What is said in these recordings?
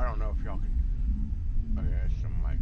I don't know if y'all can. Oh yeah, it's some like.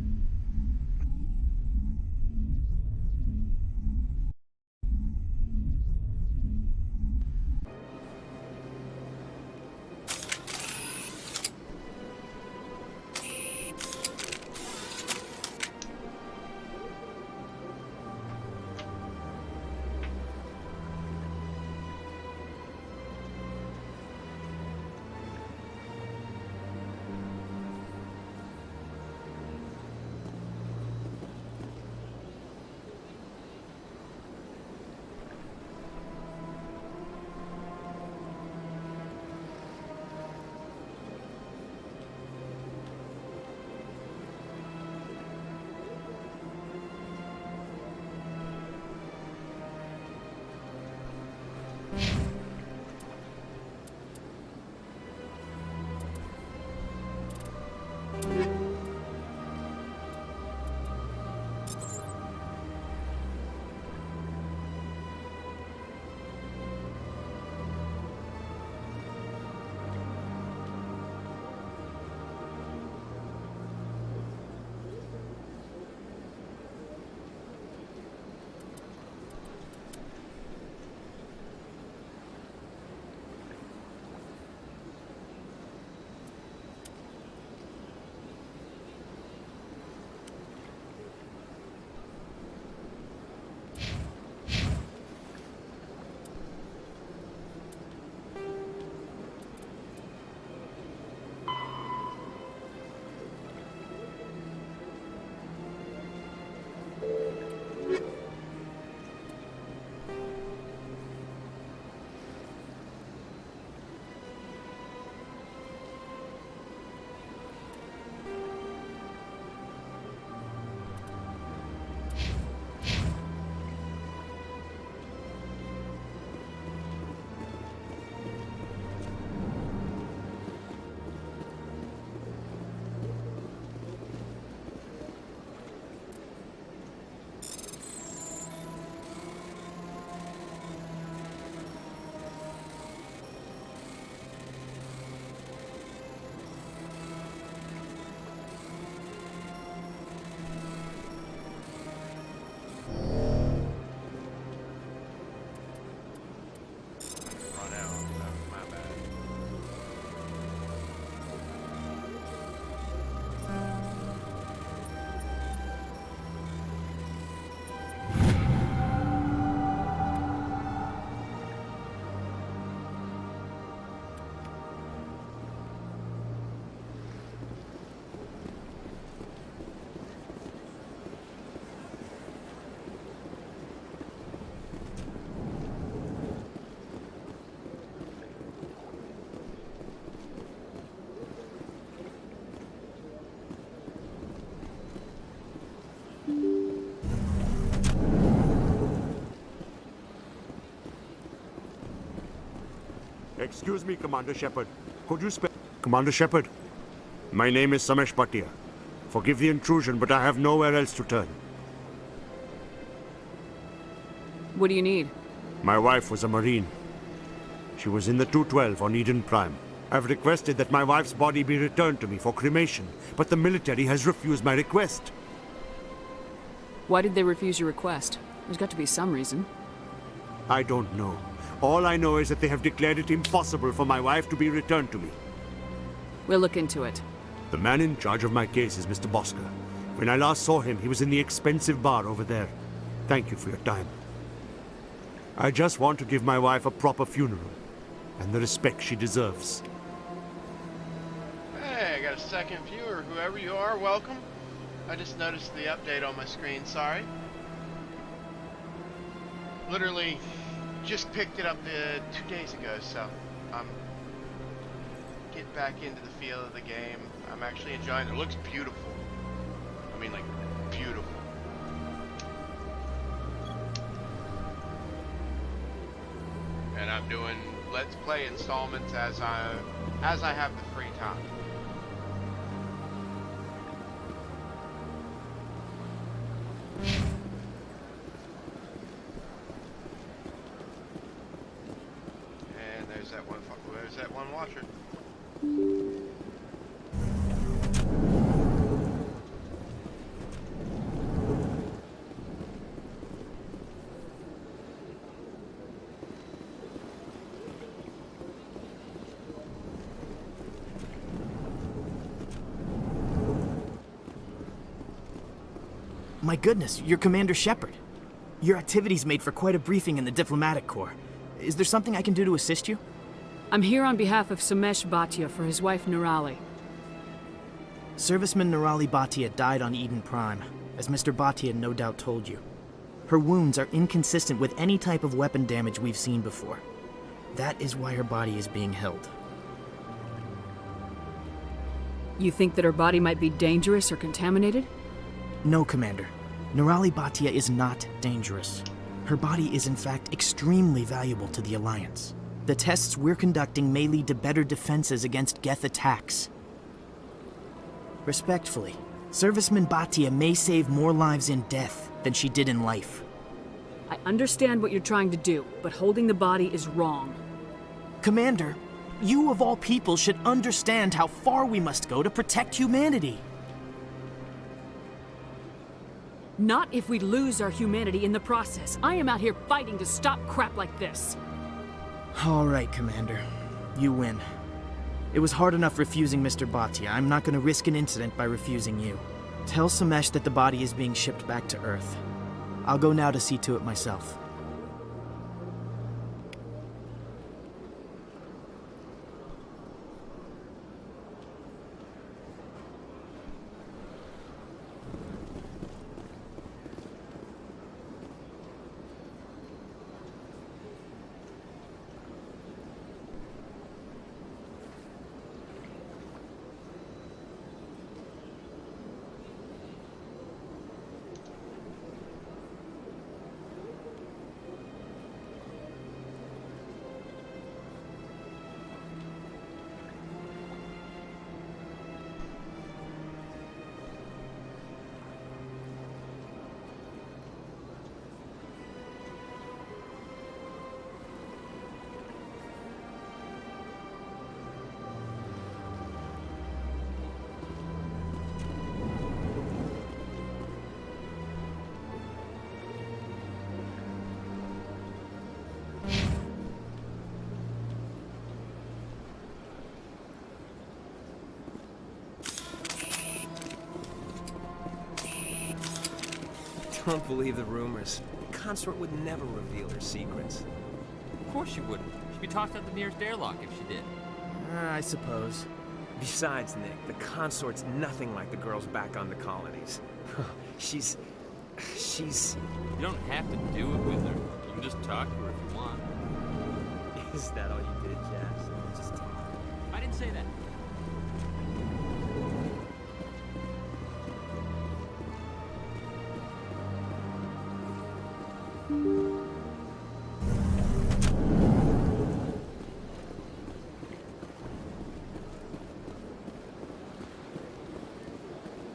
Run out. That was my bad. Excuse me, Commander Shepard. Could you spell... Commander Shepard, my name is Samesh Bhatia. Forgive the intrusion, but I have nowhere else to turn. What do you need? My wife was a Marine. She was in the 212 on Eden Prime. I've requested that my wife's body be returned to me for cremation, but the military has refused my request. Why did they refuse your request? There's got to be some reason. I don't know. All I know is that they have declared it impossible for my wife to be returned to me. We'll look into it. The man in charge of my case is Mr. Bosker. When I last saw him, he was in the expensive bar over there. Thank you for your time. I just want to give my wife a proper funeral, and the respect she deserves. Hey, I got a second viewer. Whoever you are, welcome. I just noticed the update on my screen. Sorry. Literally just picked it up 2 days ago, so I'm getting back into the feel of the game. I'm actually enjoying it. It looks beautiful. I mean, like, beautiful. And I'm doing Let's Play installments as I have the free time. And there's that one watcher. My goodness, you're Commander Shepard. Your activities made for quite a briefing in the diplomatic corps. Is there something I can do to assist you? I'm here on behalf of Samesh Bhatia for his wife Nirali. Serviceman Nirali Bhatia died on Eden Prime, as Mr. Bhatia no doubt told you. Her wounds are inconsistent with any type of weapon damage we've seen before. That is why her body is being held. You think that her body might be dangerous or contaminated? No, Commander. Nirali Bhatia is not dangerous. Her body is in fact extremely valuable to the Alliance. The tests we're conducting may lead to better defenses against Geth attacks. Respectfully, Serviceman Bhatia may save more lives in death than she did in life. I understand what you're trying to do, but holding the body is wrong. Commander, you of all people should understand how far we must go to protect humanity. Not if we lose our humanity in the process. I am out here fighting to stop crap like this. All right, Commander. You win. It was hard enough refusing Mr. Bhatia. I'm not going to risk an incident by refusing you. Tell Samesh that the body is being shipped back to Earth. I'll go now to see to it myself. Don't believe the rumors. The consort would never reveal her secrets. Of course she wouldn't. She'd be tossed out the nearest airlock if she did. I suppose. Besides, Nick, the consort's nothing like the girls back on the colonies. She's... You don't have to do it with her. You can just talk to her if you want. Is that all you did, Jazz? Just talk. I didn't say that.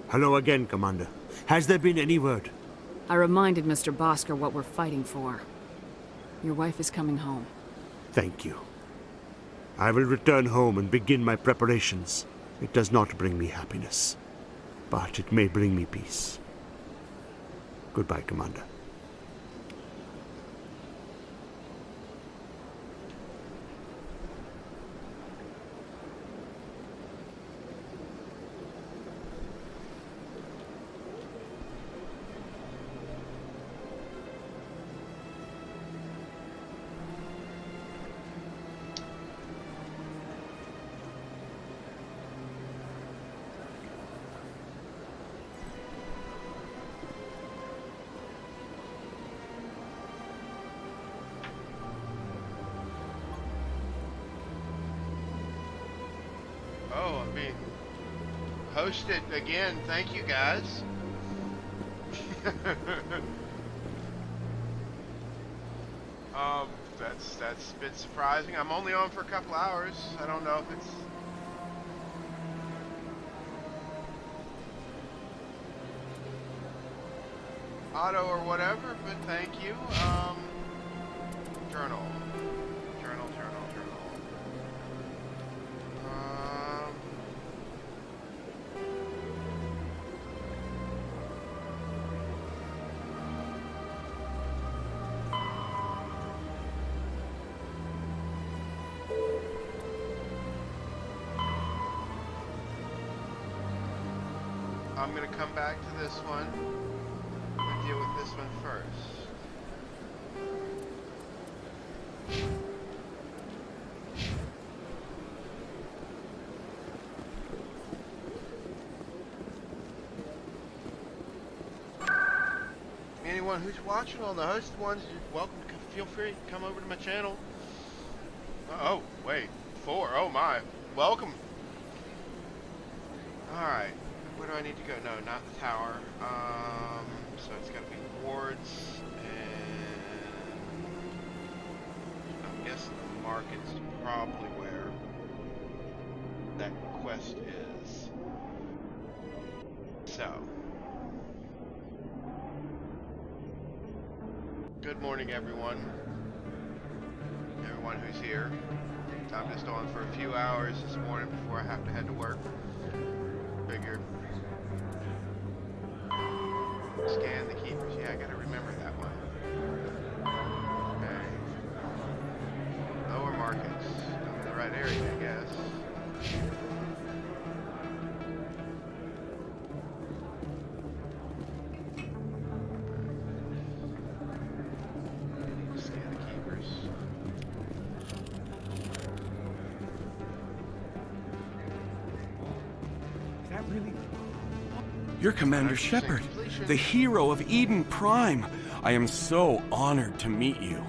Hello again, Commander. Has there been any word? I reminded Mr. Bosker what we're fighting for. Your wife is coming home. Thank you. I will return home and begin my preparations. It does not bring me happiness, but it may bring me peace. Goodbye, Commander. Oh, I'm being hosted again. Thank you, guys. That's a bit surprising. I'm only on for a couple hours. I don't know if it's auto or whatever, but thank you. Journal. I'm gonna come back to this one. deal with this one first. Anyone who's watching on the hosted ones, you're welcome to feel free to come over to my channel. Oh, wait. 4. Oh my. Welcome. Alright. Where do I need to go? No, not the tower. So it's gotta be wards and I'm guessing the market's probably where that quest is. So good morning, everyone. Everyone who's here. I'm just on for a few hours this morning before I have to head to work. Figure. Scan the keepers. Yeah, I gotta remember that one. Okay. Lower markets. I'm in the right area, I guess. You're Commander Shepard, the hero of Eden Prime. I am so honored to meet you.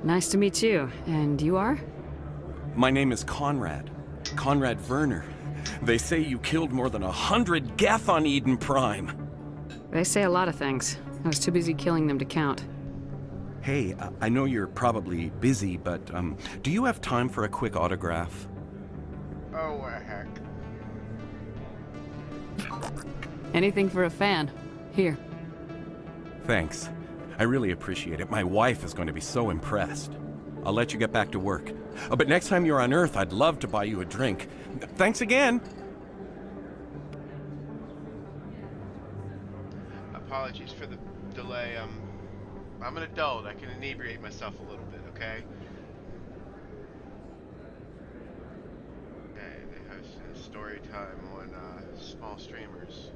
Nice to meet you. And you are? My name is Conrad. Conrad Werner. They say you killed more than 100 Geth on Eden Prime. They say a lot of things. I was too busy killing them to count. Hey, I know you're probably busy, but do you have time for a quick autograph? Oh, heck. Anything for a fan. Here. Thanks. I really appreciate it. My wife is going to be so impressed. I'll let you get back to work. But next time you're on Earth, I'd love to buy you a drink. Thanks again! Apologies for the delay. I'm an adult. I can inebriate myself a little bit, okay? Okay, they host a story time on small streamers.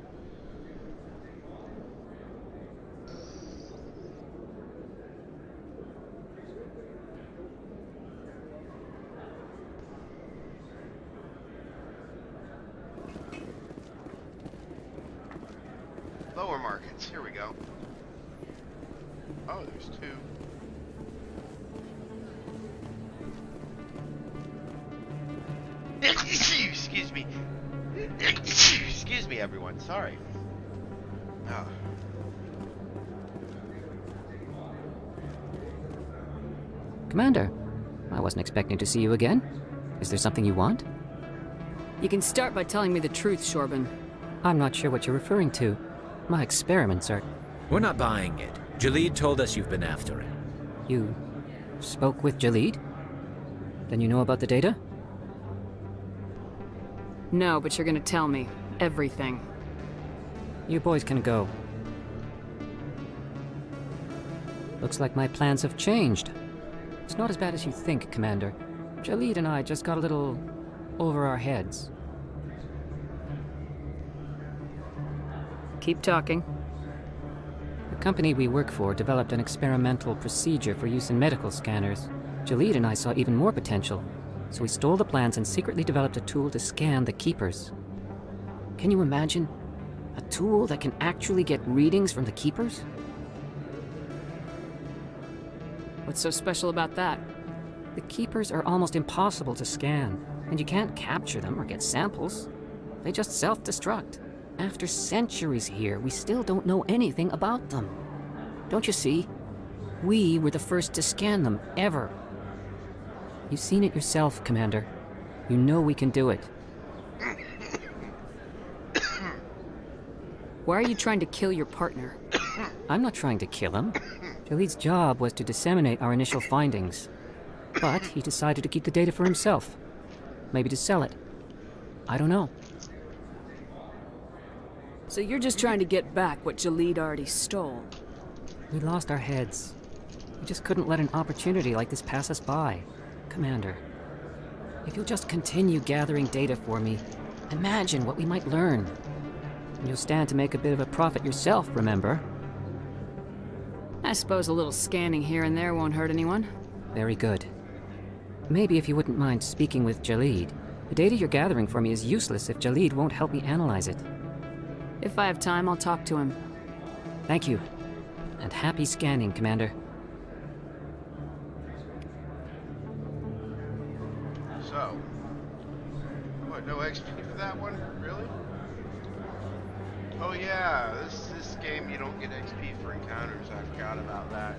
Lower markets, here we go. Oh, there's 2. Excuse me. Excuse me, everyone. Sorry. Oh. Commander, I wasn't expecting to see you again. Is there something you want? You can start by telling me the truth, Shorban. I'm not sure what you're referring to. My experiments are... We're not buying it. Jalid told us you've been after it. You spoke with Jalid? Then you know about the data? No, but you're gonna tell me. Everything. You boys can go. Looks like my plans have changed. It's not as bad as you think, Commander. Jalid and I just got a little over our heads. Keep talking. The company we work for developed an experimental procedure for use in medical scanners. Jalid and I saw even more potential, so we stole the plans and secretly developed a tool to scan the Keepers. Can you imagine? A tool that can actually get readings from the Keepers? What's so special about that? The Keepers are almost impossible to scan, and you can't capture them or get samples. They just self-destruct. After centuries here, we still don't know anything about them. Don't you see? We were the first to scan them, ever. You've seen it yourself, Commander. You know we can do it. Why are you trying to kill your partner? I'm not trying to kill him. Jalid's job was to disseminate our initial findings. But he decided to keep the data for himself. Maybe to sell it. I don't know. So you're just trying to get back what Jalid already stole? We lost our heads. We just couldn't let an opportunity like this pass us by. Commander, if you'll just continue gathering data for me, imagine what we might learn. You'll stand to make a bit of a profit yourself, remember? I suppose a little scanning here and there won't hurt anyone. Very good. Maybe if you wouldn't mind speaking with Jalid. The data you're gathering for me is useless if Jalid won't help me analyze it. If I have time, I'll talk to him. Thank you. And happy scanning, Commander. So, what, no XP for that one? Really? Oh yeah, this game you don't get XP for encounters. I forgot about that.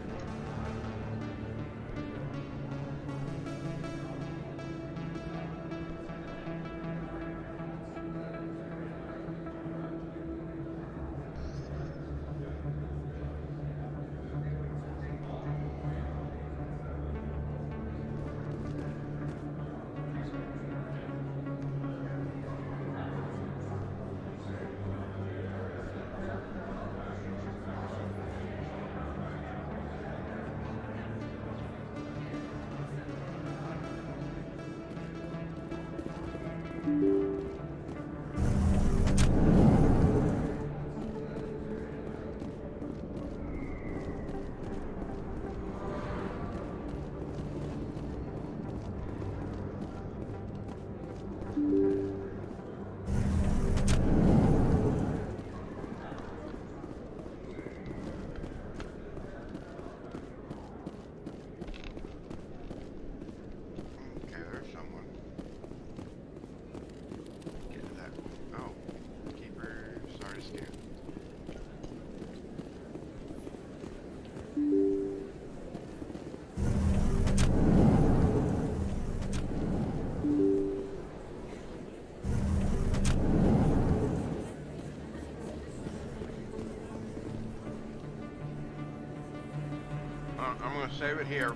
I'm gonna save it here,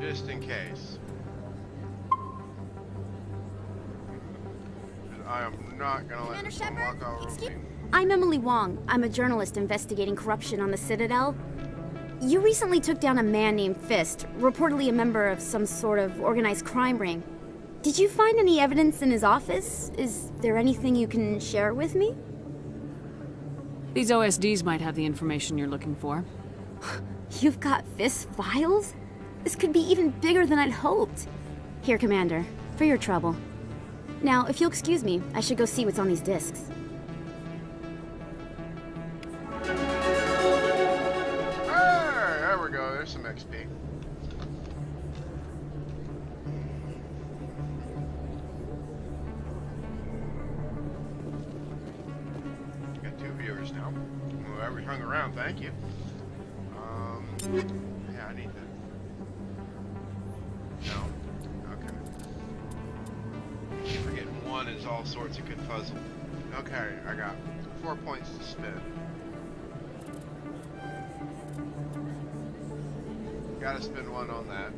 just in case. I am not gonna let this one walk all over me. I'm Emily Wong. I'm a journalist investigating corruption on the Citadel. You recently took down a man named Fist, reportedly a member of some sort of organized crime ring. Did you find any evidence in his office? Is there anything you can share with me? These OSDs might have the information you're looking for. You've got Fist's files? This could be even bigger than I'd hoped. Here, Commander, for your trouble. Now, if you'll excuse me, I should go see what's on these discs. There we go, there's some XP. Got 2 viewers now. Whoever hung around, thank you. Yeah, I need to... No. Okay. Keep forgetting one is all sorts of confuzzled. Okay, I got 4 points to spend. Gotta spend one on that.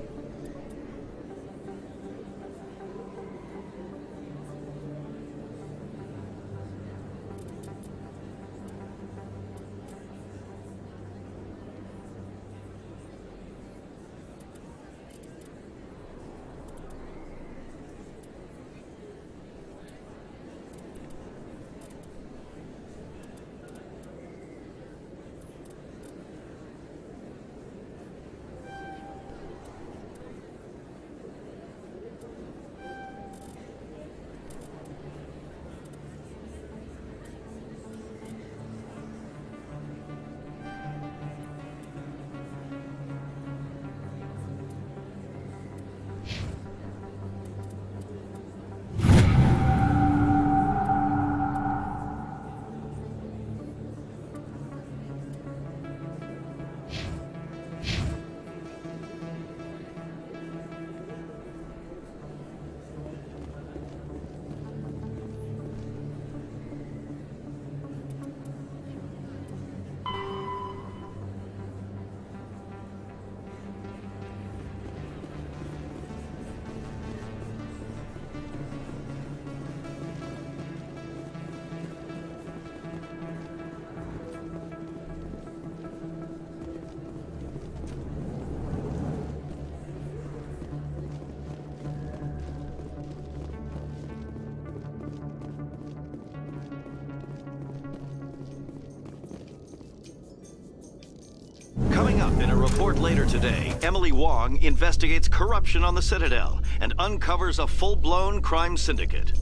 Coming up in a report later today, Emily Wong investigates corruption on the Citadel and uncovers a full-blown crime syndicate.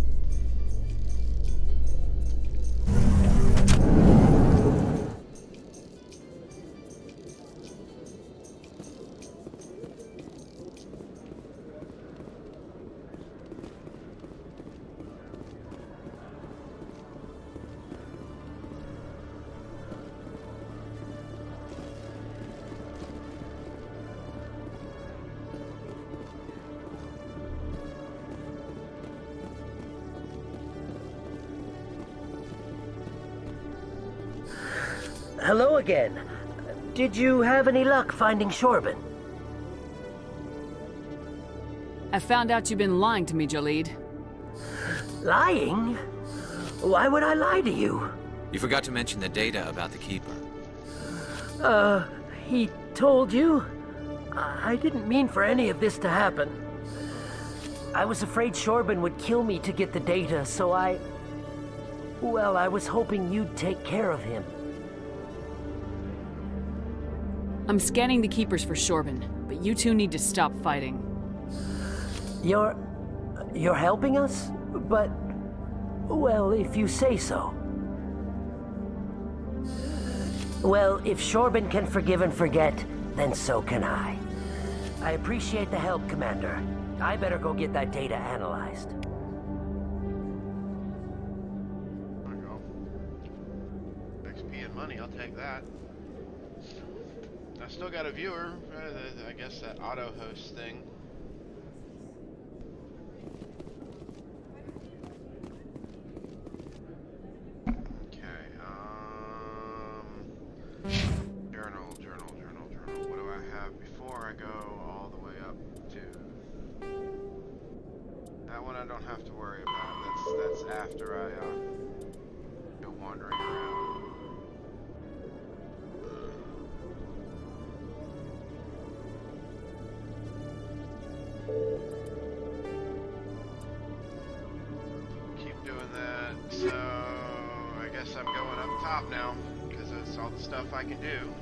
Hello again. Did you have any luck finding Shorban? I found out you've been lying to me, Jalid. Lying? Why would I lie to you? You forgot to mention the data about the Keeper. He told you? I didn't mean for any of this to happen. I was afraid Shorban would kill me to get the data, so well, I was hoping you'd take care of him. I'm scanning the Keepers for Shorban, but you two need to stop fighting. You're helping us? But, well, if you say so. Well, if Shorban can forgive and forget, then so can I. I appreciate the help, Commander. I better go get that data analyzed. There we go. XP and money, I'll take that. I still got a viewer. I guess that auto host thing. Okay. Journal. What do I have before I go all the way up to? That one I don't have to worry about. That's after I go wandering around. Keep doing that. So I guess I'm going up top now because that's all the stuff I can do.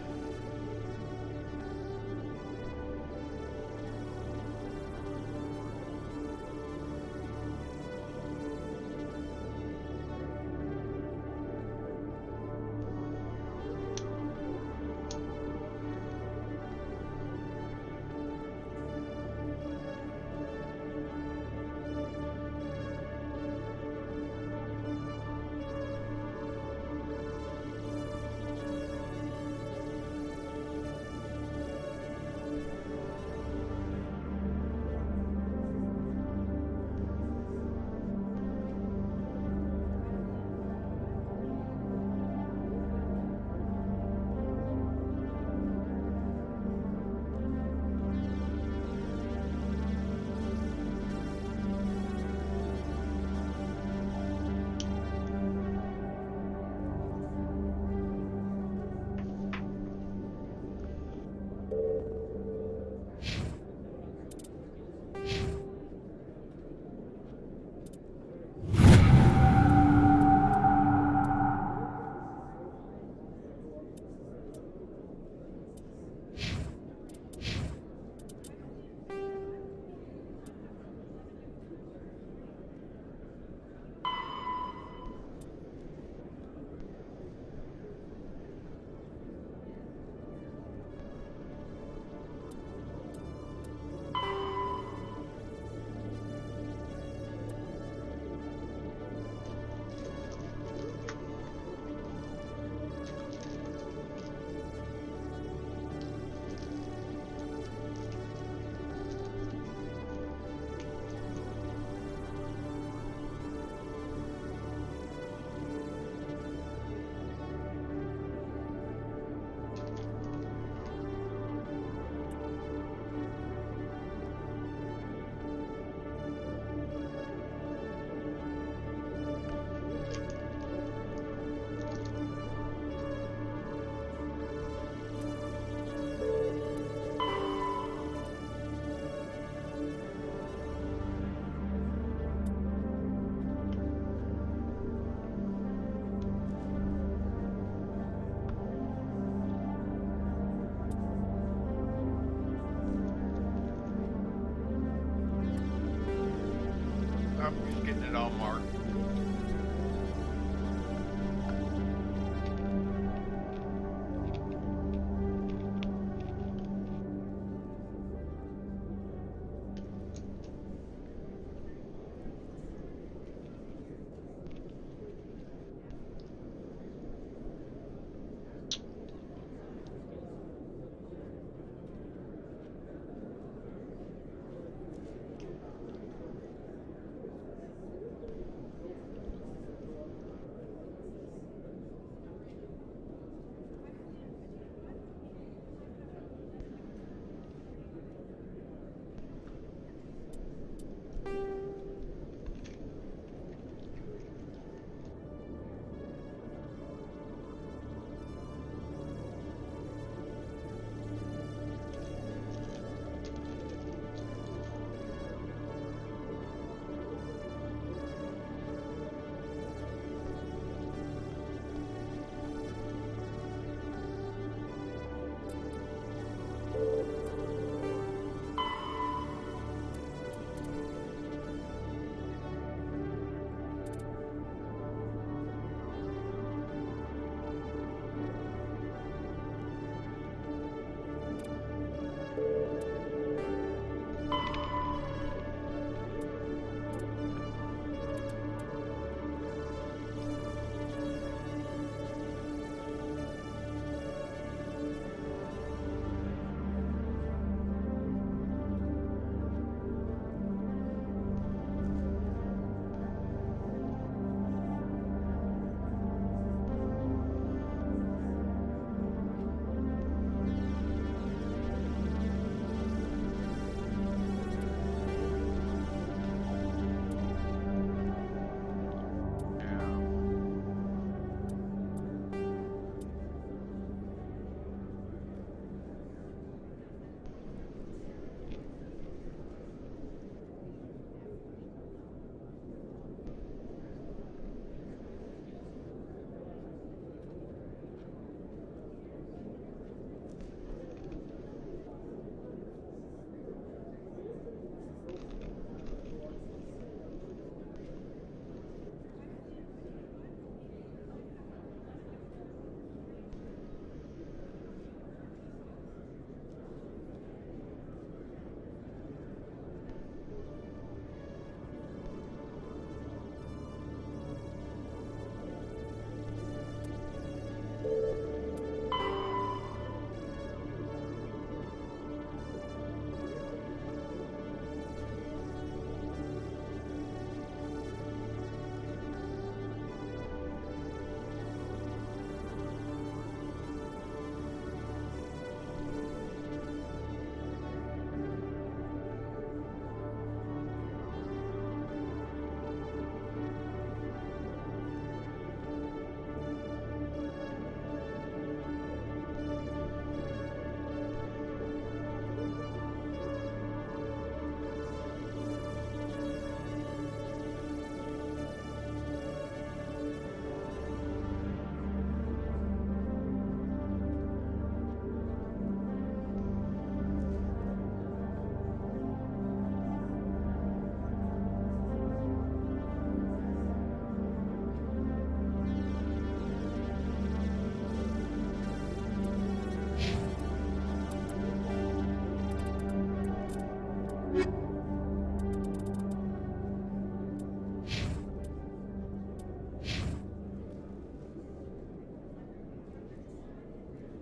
I'm just getting it all marked.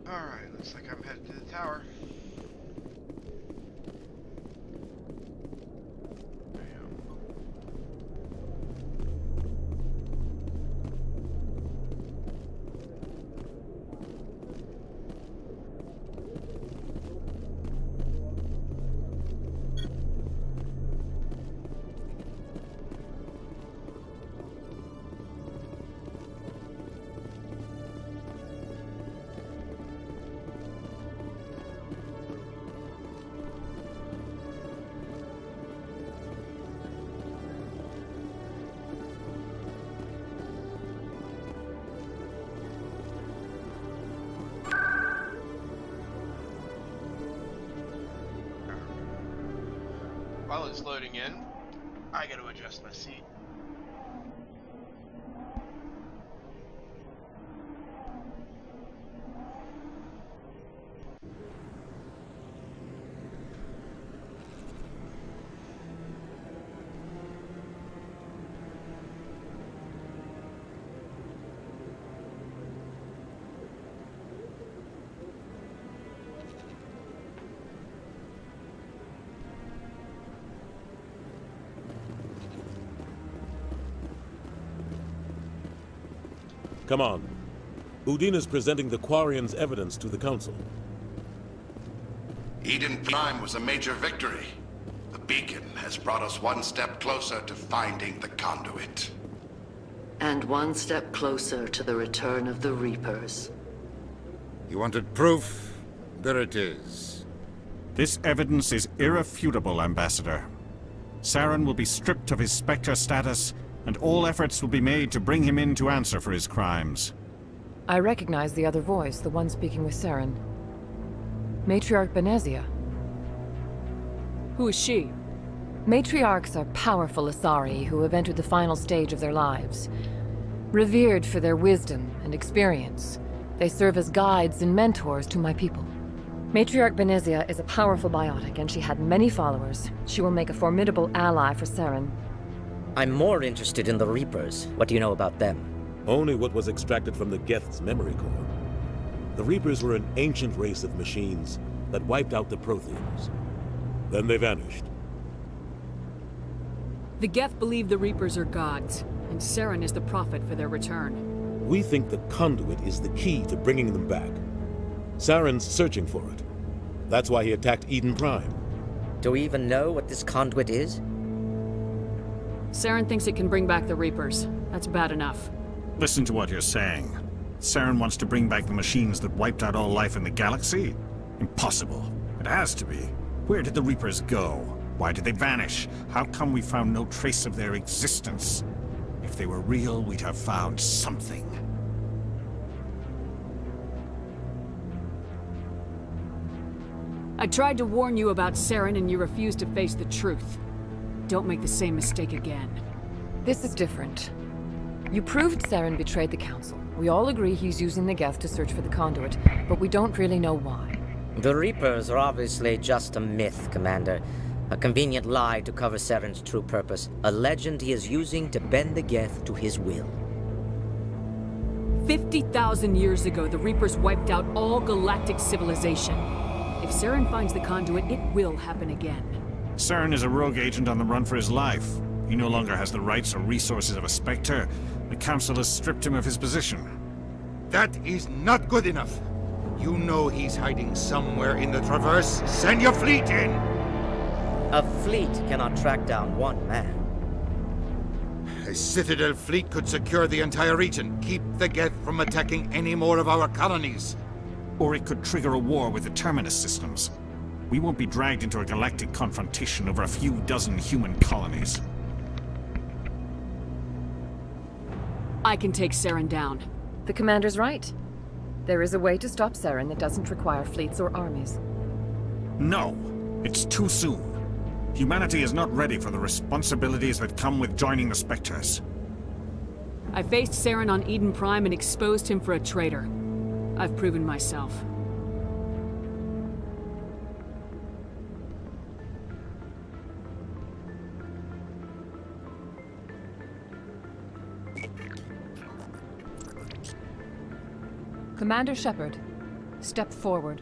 Alright, looks like I'm headed to the tower. While it's loading in, I gotta adjust my seat. Come on. Udine is presenting the Quarians' evidence to the Council. Eden Prime was a major victory. The beacon has brought us one step closer to finding the conduit. And one step closer to the return of the Reapers. You wanted proof? There it is. This evidence is irrefutable, Ambassador. Saren will be stripped of his Spectre status, and all efforts will be made to bring him in to answer for his crimes. I recognize the other voice, the one speaking with Saren. Matriarch Benezia. Who is she? Matriarchs are powerful Asari who have entered the final stage of their lives. Revered for their wisdom and experience, they serve as guides and mentors to my people. Matriarch Benezia is a powerful biotic, and she had many followers. She will make a formidable ally for Saren. I'm more interested in the Reapers. What do you know about them? Only what was extracted from the Geth's memory core. The Reapers were an ancient race of machines that wiped out the Protheans. Then they vanished. The Geth believe the Reapers are gods, and Saren is the prophet for their return. We think the conduit is the key to bringing them back. Saren's searching for it. That's why he attacked Eden Prime. Do we even know what this conduit is? Saren thinks it can bring back the Reapers. That's bad enough. Listen to what you're saying. Saren wants to bring back the machines that wiped out all life in the galaxy? Impossible. It has to be. Where did the Reapers go? Why did they vanish? How come we found no trace of their existence? If they were real, we'd have found something. I tried to warn you about Saren, and you refused to face the truth. Don't make the same mistake again. This is different. You proved Saren betrayed the Council. We all agree he's using the Geth to search for the conduit, but we don't really know why. The Reapers are obviously just a myth, Commander. A convenient lie to cover Saren's true purpose. A legend he is using to bend the Geth to his will. 50,000 years ago, the Reapers wiped out all galactic civilization. If Saren finds the conduit, it will happen again. Saren is a rogue agent on the run for his life. He no longer has the rights or resources of a Spectre. The Council has stripped him of his position. That is not good enough. You know he's hiding somewhere in the Traverse. Send your fleet in! A fleet cannot track down one man. A Citadel fleet could secure the entire region, keep the Geth from attacking any more of our colonies. Or it could trigger a war with the Terminus systems. We won't be dragged into a galactic confrontation over a few dozen human colonies. I can take Saren down. The Commander's right. There is a way to stop Saren that doesn't require fleets or armies. No, it's too soon. Humanity is not ready for the responsibilities that come with joining the Spectres. I faced Saren on Eden Prime and exposed him for a traitor. I've proven myself. Commander Shepard, step forward.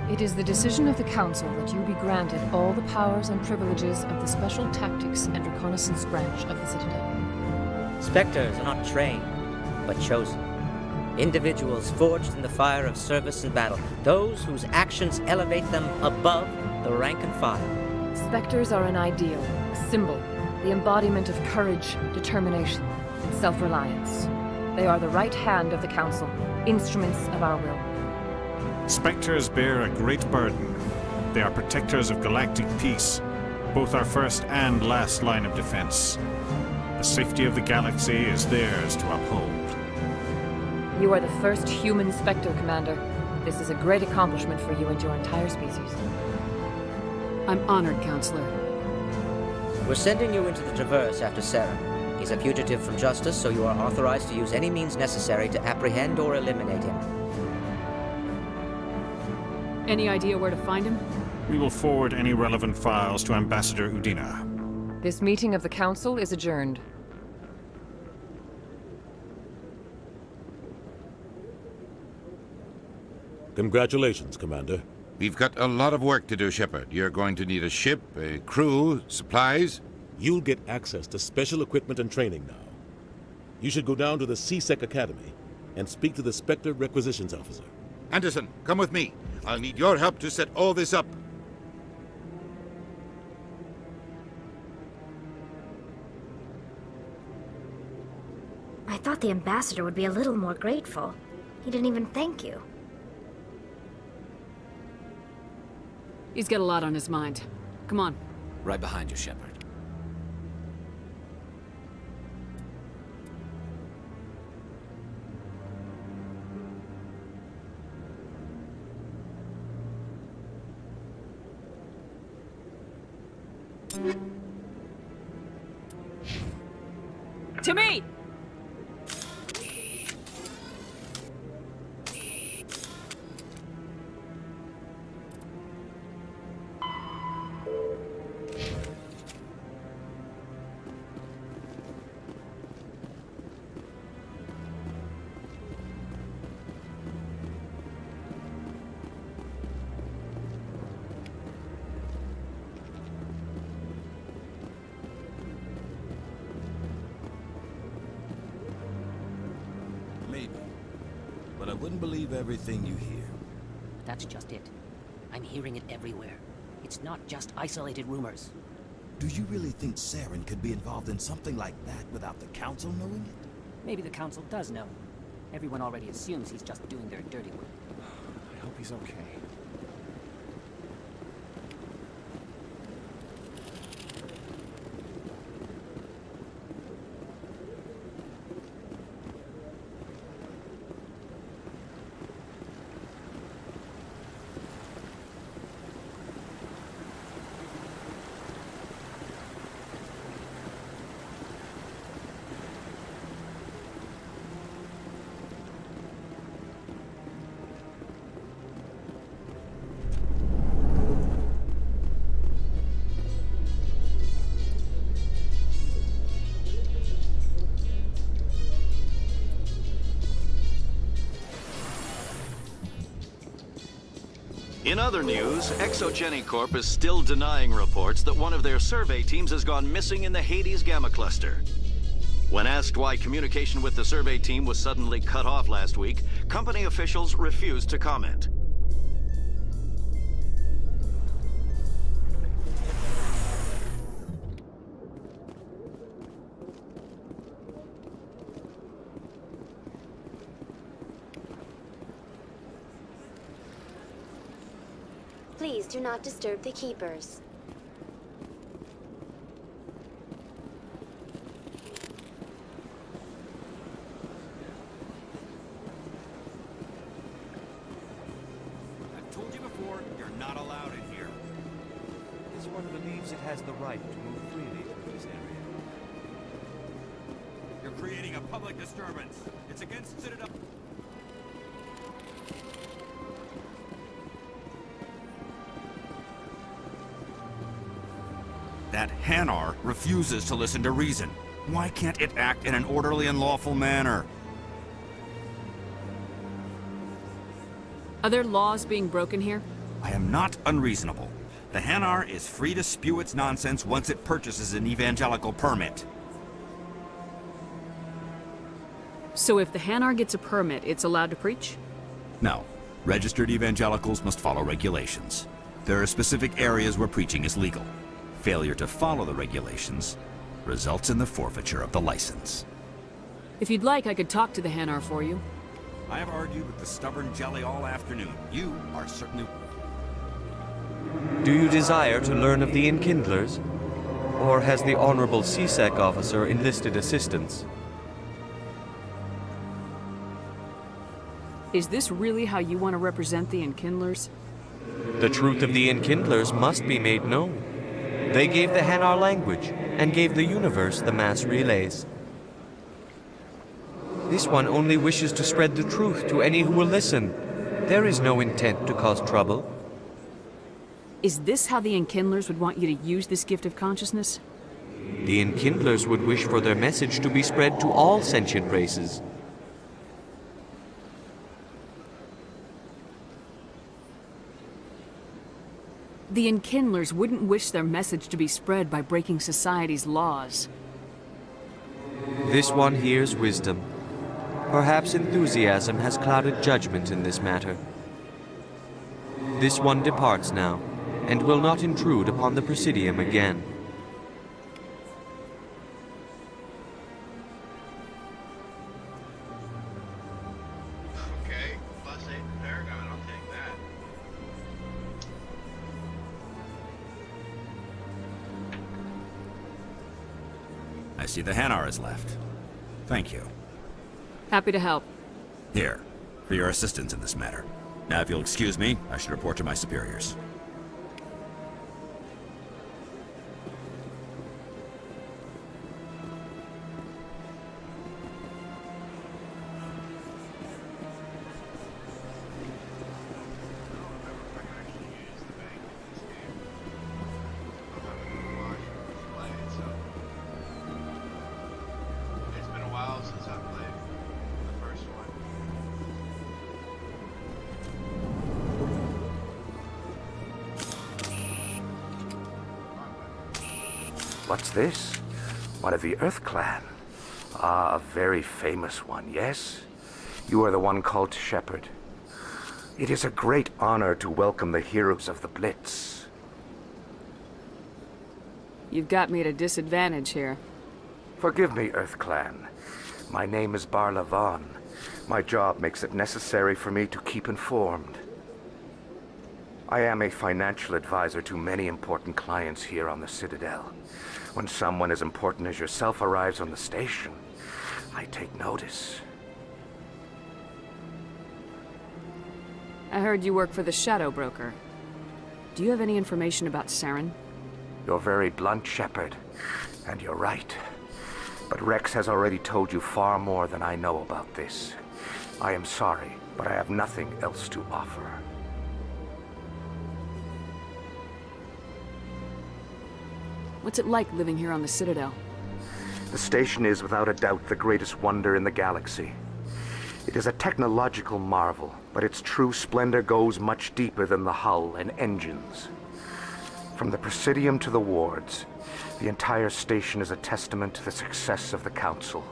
It is the decision of the Council that you be granted all the powers and privileges of the Special Tactics and Reconnaissance branch of the Citadel. Spectres are not trained, but chosen. Individuals forged in the fire of service and battle. Those whose actions elevate them above the rank and file. Spectres are an ideal, a symbol, the embodiment of courage, determination, and self-reliance. They are the right hand of the Council, instruments of our will. Spectres bear a great burden. They are protectors of galactic peace, both our first and last line of defense. The safety of the galaxy is theirs to uphold. You are the first human Spectre, Commander. This is a great accomplishment for you and your entire species. I'm honored, Counselor. We're sending you into the Traverse after Saren. He's a fugitive from justice, so you are authorized to use any means necessary to apprehend or eliminate him. Any idea where to find him? We will forward any relevant files to Ambassador Udina. This meeting of the Council is adjourned. Congratulations, Commander. We've got a lot of work to do, Shepard. You're going to need a ship, a crew, supplies. You'll get access to special equipment and training now. You should go down to the C-Sec Academy and speak to the Spectre Requisitions Officer. Anderson, come with me. I'll need your help to set all this up. I thought the ambassador would be a little more grateful. He didn't even thank you. He's got a lot on his mind. Come on. Right behind you, Shepard. To me! Maybe. But I wouldn't believe everything you hear. That's just it. I'm hearing it everywhere. It's not just isolated rumors. Do you really think Saren could be involved in something like that without the Council knowing it? Maybe the Council does know. Everyone already assumes he's just doing their dirty work. I hope he's okay. In other news, Exogeny Corp is still denying reports that one of their survey teams has gone missing in the Hades Gamma Cluster. When asked why communication with the survey team was suddenly cut off last week, company officials refused to comment. Please do not disturb the keepers. I've told you before, you're not allowed in here. This one believes it has the right to move freely through this area. You're creating a public disturbance. It's against Citadel. That Hanar refuses to listen to reason. Why can't it act in an orderly and lawful manner? Are there laws being broken here? I am not unreasonable. The Hanar is free to spew its nonsense once it purchases an evangelical permit. So if the Hanar gets a permit, it's allowed to preach? No. Registered evangelicals must follow regulations. There are specific areas where preaching is legal. Failure to follow the regulations results in the forfeiture of the license. If you'd like, I could talk to the Hanar for you. I have argued with the stubborn jelly all afternoon. You are certainly... Do you desire to learn of the Enkindlers? Or has the Honorable CSEC officer enlisted assistance? Is this really how you want to represent the Enkindlers? The truth of the Enkindlers must be made known. They gave the Hanar language, and gave the universe the mass relays. This one only wishes to spread the truth to any who will listen. There is no intent to cause trouble. Is this how the Enkindlers would want you to use this gift of consciousness? The Enkindlers would wish for their message to be spread to all sentient races. The Enkindlers wouldn't wish their message to be spread by breaking society's laws. This one hears wisdom. Perhaps enthusiasm has clouded judgment in this matter. This one departs now, and will not intrude upon the Presidium again. Okay, plus 8 Paragon, I'll take that. I see the Hanar is left. Thank you. Happy to help. Here, for your assistance in this matter. Now, if you'll excuse me, I should report to my superiors. It's been a while since I played the first one. What's this? One of the Earth Clan. Ah, a very famous one, yes? You are the one called Shepard. It is a great honor to welcome the heroes of the Blitz. You've got me at a disadvantage here. Forgive me, Earth Clan. My name is Barla Vaughn. My job makes it necessary for me to keep informed. I am a financial advisor to many important clients here on the Citadel. When someone as important as yourself arrives on the station, I take notice. I heard you work for the Shadow Broker. Do you have any information about Saren? You're very blunt, Shepard, and you're right. But Rex has already told you far more than I know about this. I am sorry, but I have nothing else to offer. What's it like living here on the Citadel? The station is without a doubt the greatest wonder in the galaxy. It is a technological marvel, but its true splendor goes much deeper than the hull and engines. From the Presidium to the wards, the entire station is a testament to the success of the Council.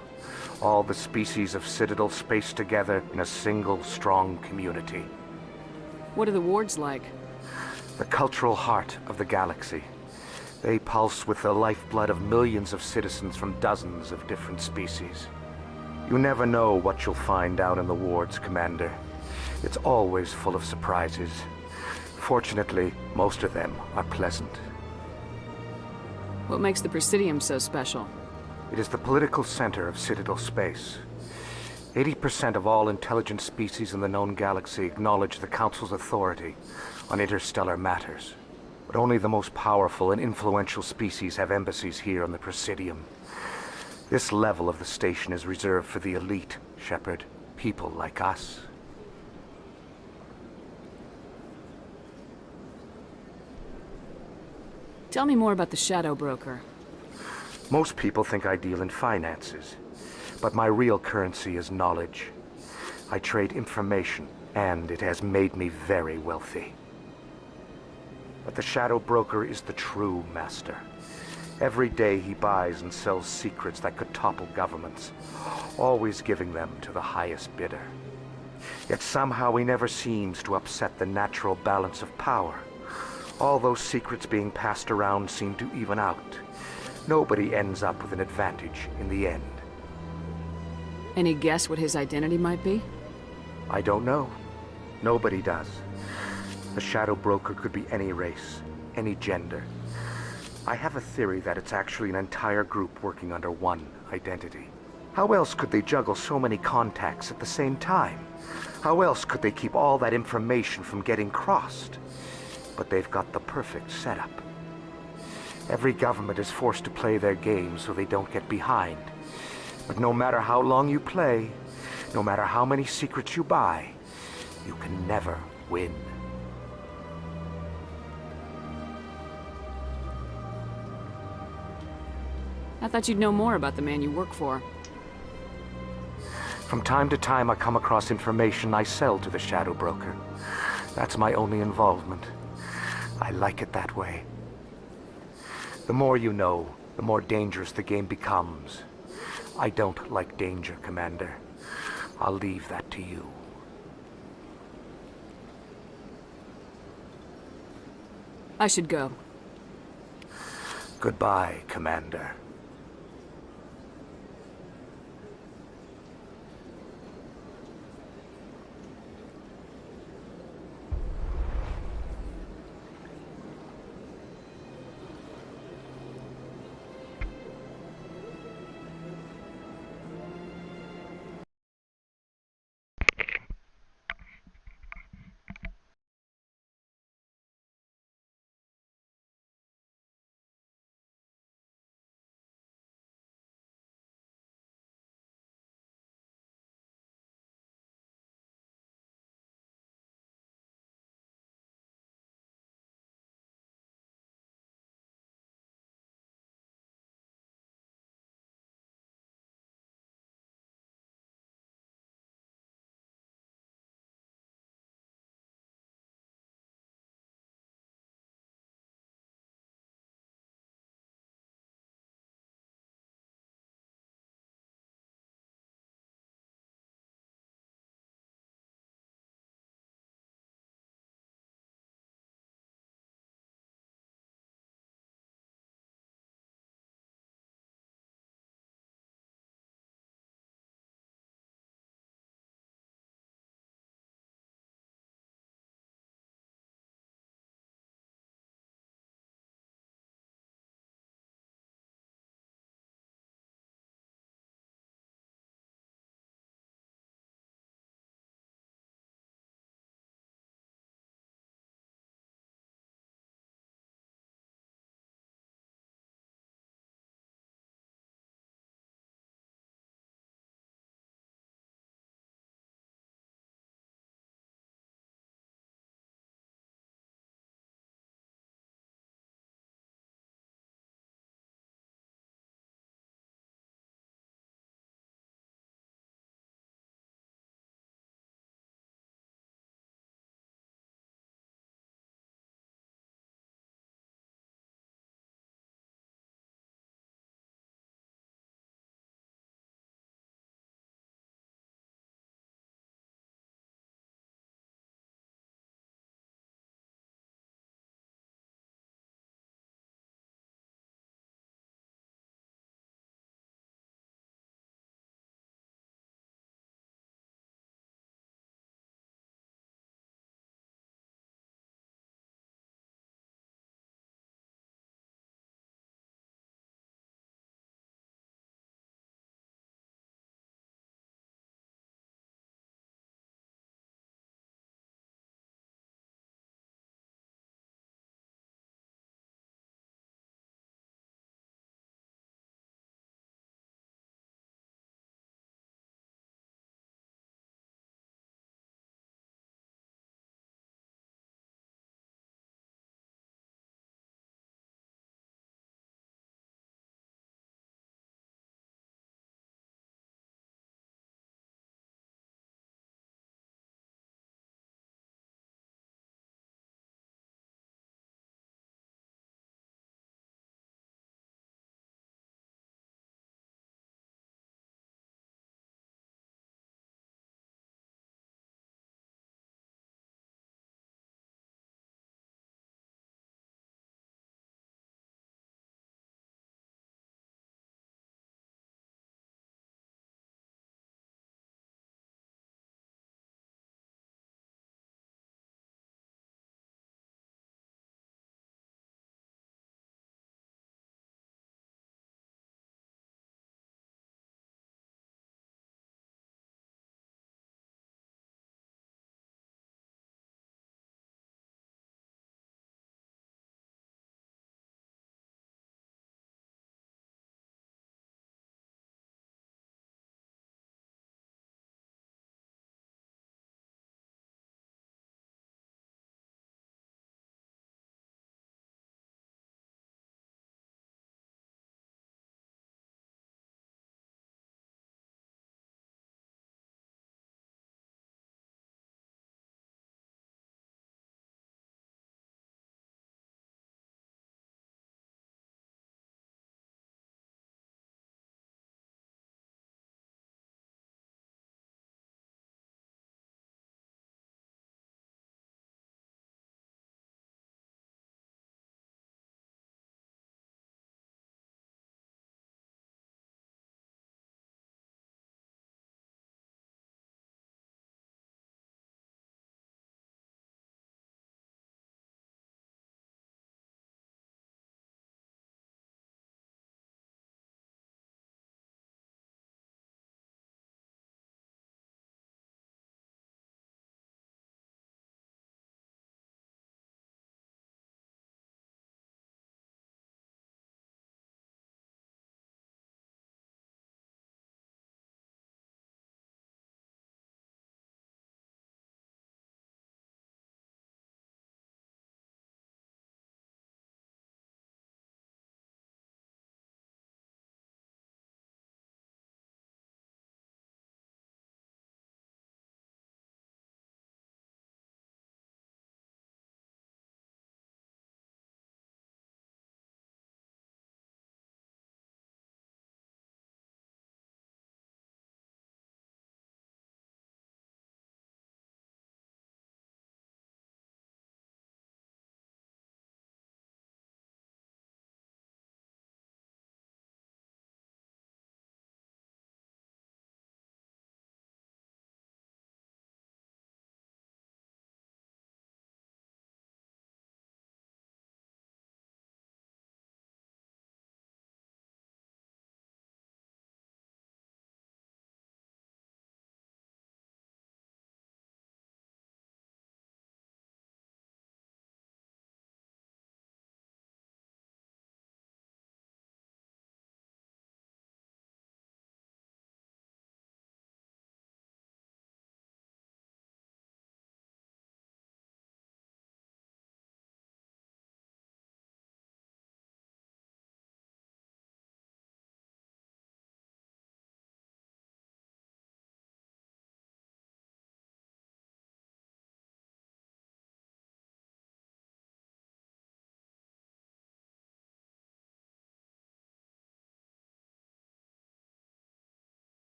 All the species of Citadel spaced together in a single, strong community. What are the wards like? The cultural heart of the galaxy. They pulse with the lifeblood of millions of citizens from dozens of different species. You never know what you'll find out in the wards, Commander. It's always full of surprises. Fortunately, most of them are pleasant. What makes the Presidium so special? It is the political center of Citadel space. 80% of all intelligent species in the known galaxy acknowledge the Council's authority on interstellar matters. But only the most powerful and influential species have embassies here on the Presidium. This level of the station is reserved for the elite, Shepard. People like us. Tell me more about the Shadow Broker. Most people think I deal in finances, but my real currency is knowledge. I trade information, and it has made me very wealthy. But the Shadow Broker is the true master. Every day he buys and sells secrets that could topple governments, always giving them to the highest bidder. Yet somehow he never seems to upset the natural balance of power. All those secrets being passed around seem to even out. Nobody ends up with an advantage in the end. Any guess what his identity might be? I don't know. Nobody does. The Shadow Broker could be any race, any gender. I have a theory that it's actually an entire group working under one identity. How else could they juggle so many contacts at the same time? How else could they keep all that information from getting crossed? But they've got the perfect setup. Every government is forced to play their game so they don't get behind. But no matter how long you play, no matter how many secrets you buy, you can never win. I thought you'd know more about the man you work for. From time to time, I come across information I sell to the Shadow Broker. That's my only involvement. I like it that way. The more you know, the more dangerous the game becomes. I don't like danger, Commander. I'll leave that to you. I should go. Goodbye, Commander.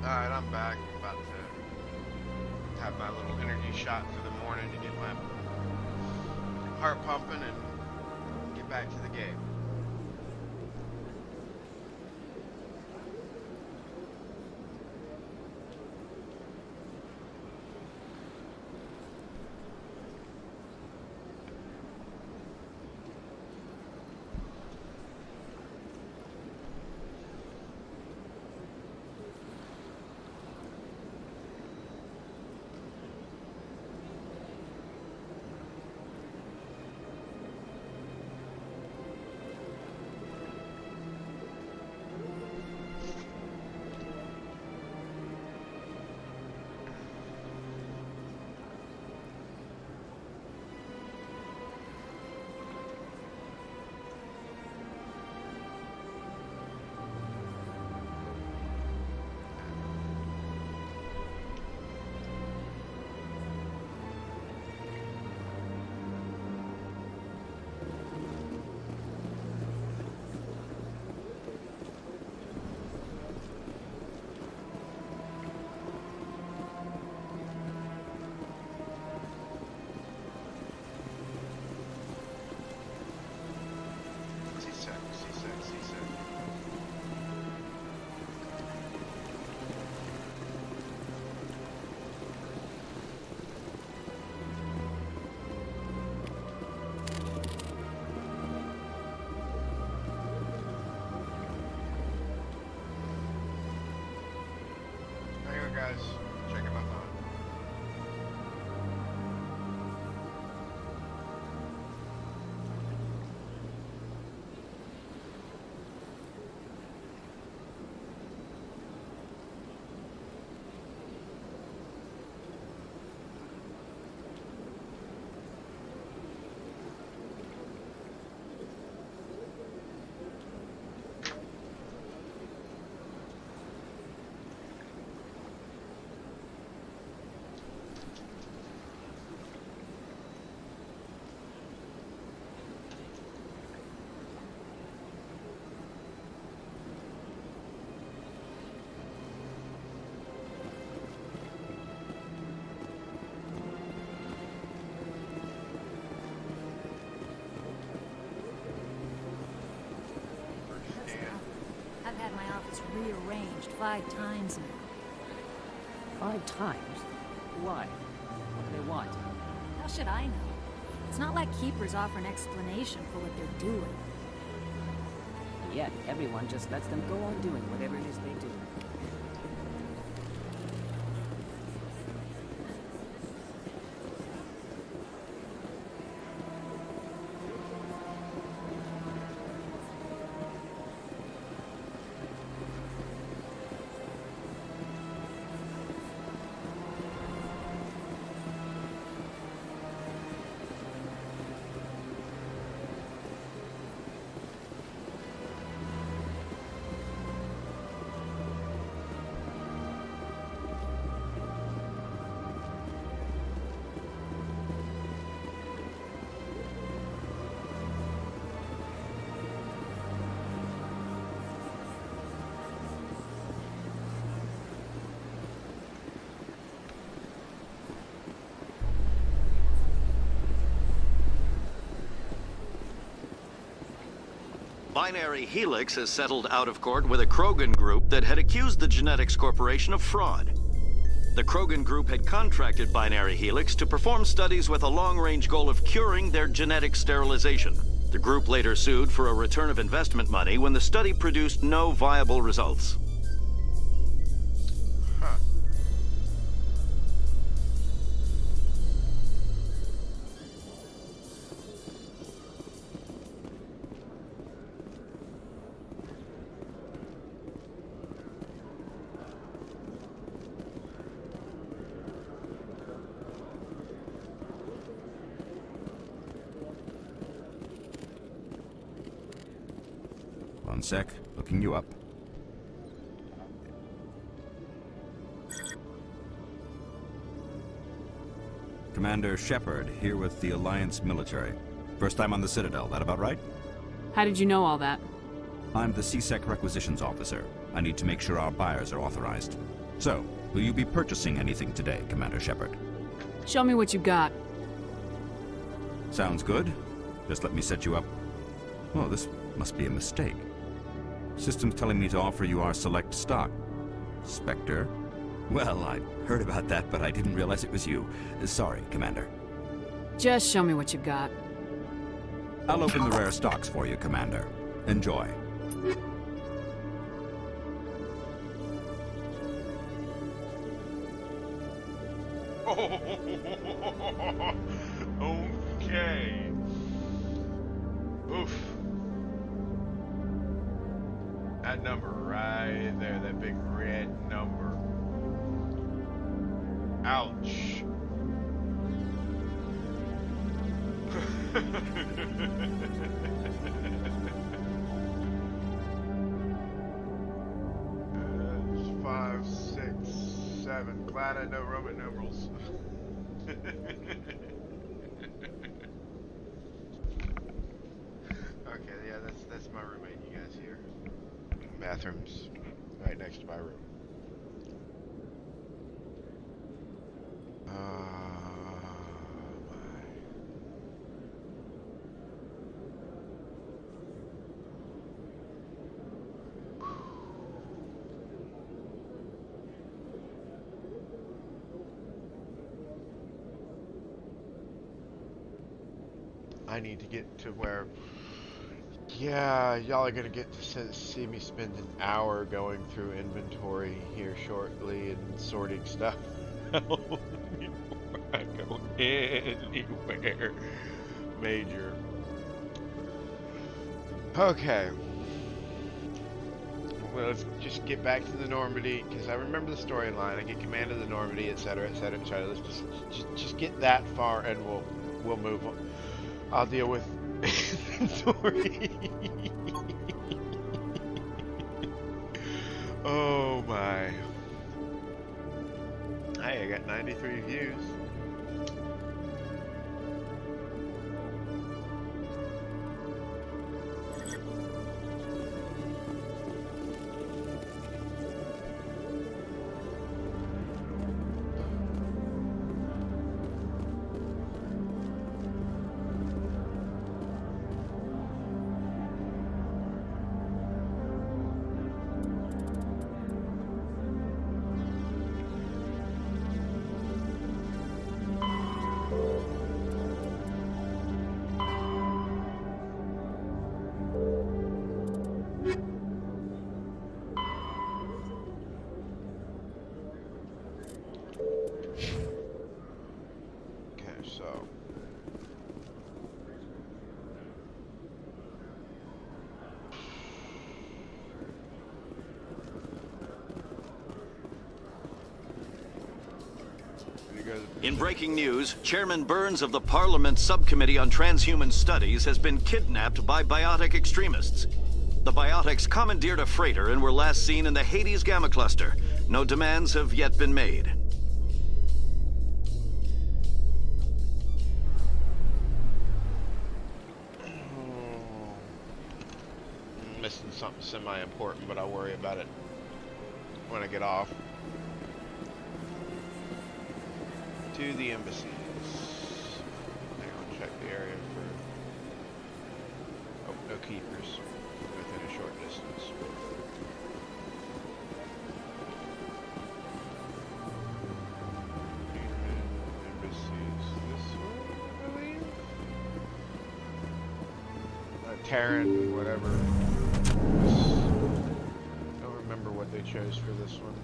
Alright, I'm back. I'm about to have my little energy shot for the morning to get my heart pumping and get back to the game. Guys, checking my phone. I've had my office rearranged 5 times now. 5 times? Why? What do they want? How should I know? It's not like Keepers offer an explanation for what they're doing. And yet, everyone just lets them go on doing whatever it is they do. Binary Helix has settled out of court with a Krogan group that had accused the Genetics Corporation of fraud. The Krogan group had contracted Binary Helix to perform studies with a long-range goal of curing their genetic sterilization. The group later sued for a return of investment money when the study produced no viable results. One sec, looking you up. Commander Shepard, here with the Alliance military. First time on the Citadel, that about right? How did you know all that? I'm the CSEC requisitions officer. I need to make sure our buyers are authorized. So, will you be purchasing anything today, Commander Shepard? Show me what you got. Sounds good. Just let me set you up. Oh, this must be a mistake. System's telling me to offer you our select stock. Spectre? Well, I'd heard about that, but I didn't realize it was you. Sorry, Commander. Just show me what you got. I'll open the rare stocks for you, Commander. Enjoy. Okay. Oof. That number right there, that big red number. Ouch. That's 5, 6, 7. Glad I know Roman numerals. Okay, yeah, that's my roommate. You guys here? Bathroom's right next to my room. I need to get to where, yeah, y'all are gonna get to see me spend an hour going through inventory here shortly and sorting stuff out before I go anywhere major. Okay. Well, let's just get back to the Normandy, because I remember the storyline. I get command of the Normandy, etc., etc., etc. Let's just get that far, and we'll move on. I'll deal with inventory. Oh my. Hey, I got 93 views. So in breaking news, Chairman Burns of the Parliament Subcommittee on Transhuman Studies has been kidnapped by biotic extremists. The biotics commandeered a freighter and were last seen in the Hades Gamma Cluster. No demands have yet been made. Missing something semi-important, but I'll worry about it when I get off. To the embassies. Hang on, check the area for... Oh, no keepers within a short distance. Embassies this way, I believe? Terran, whatever. Don't remember what they chose for this one.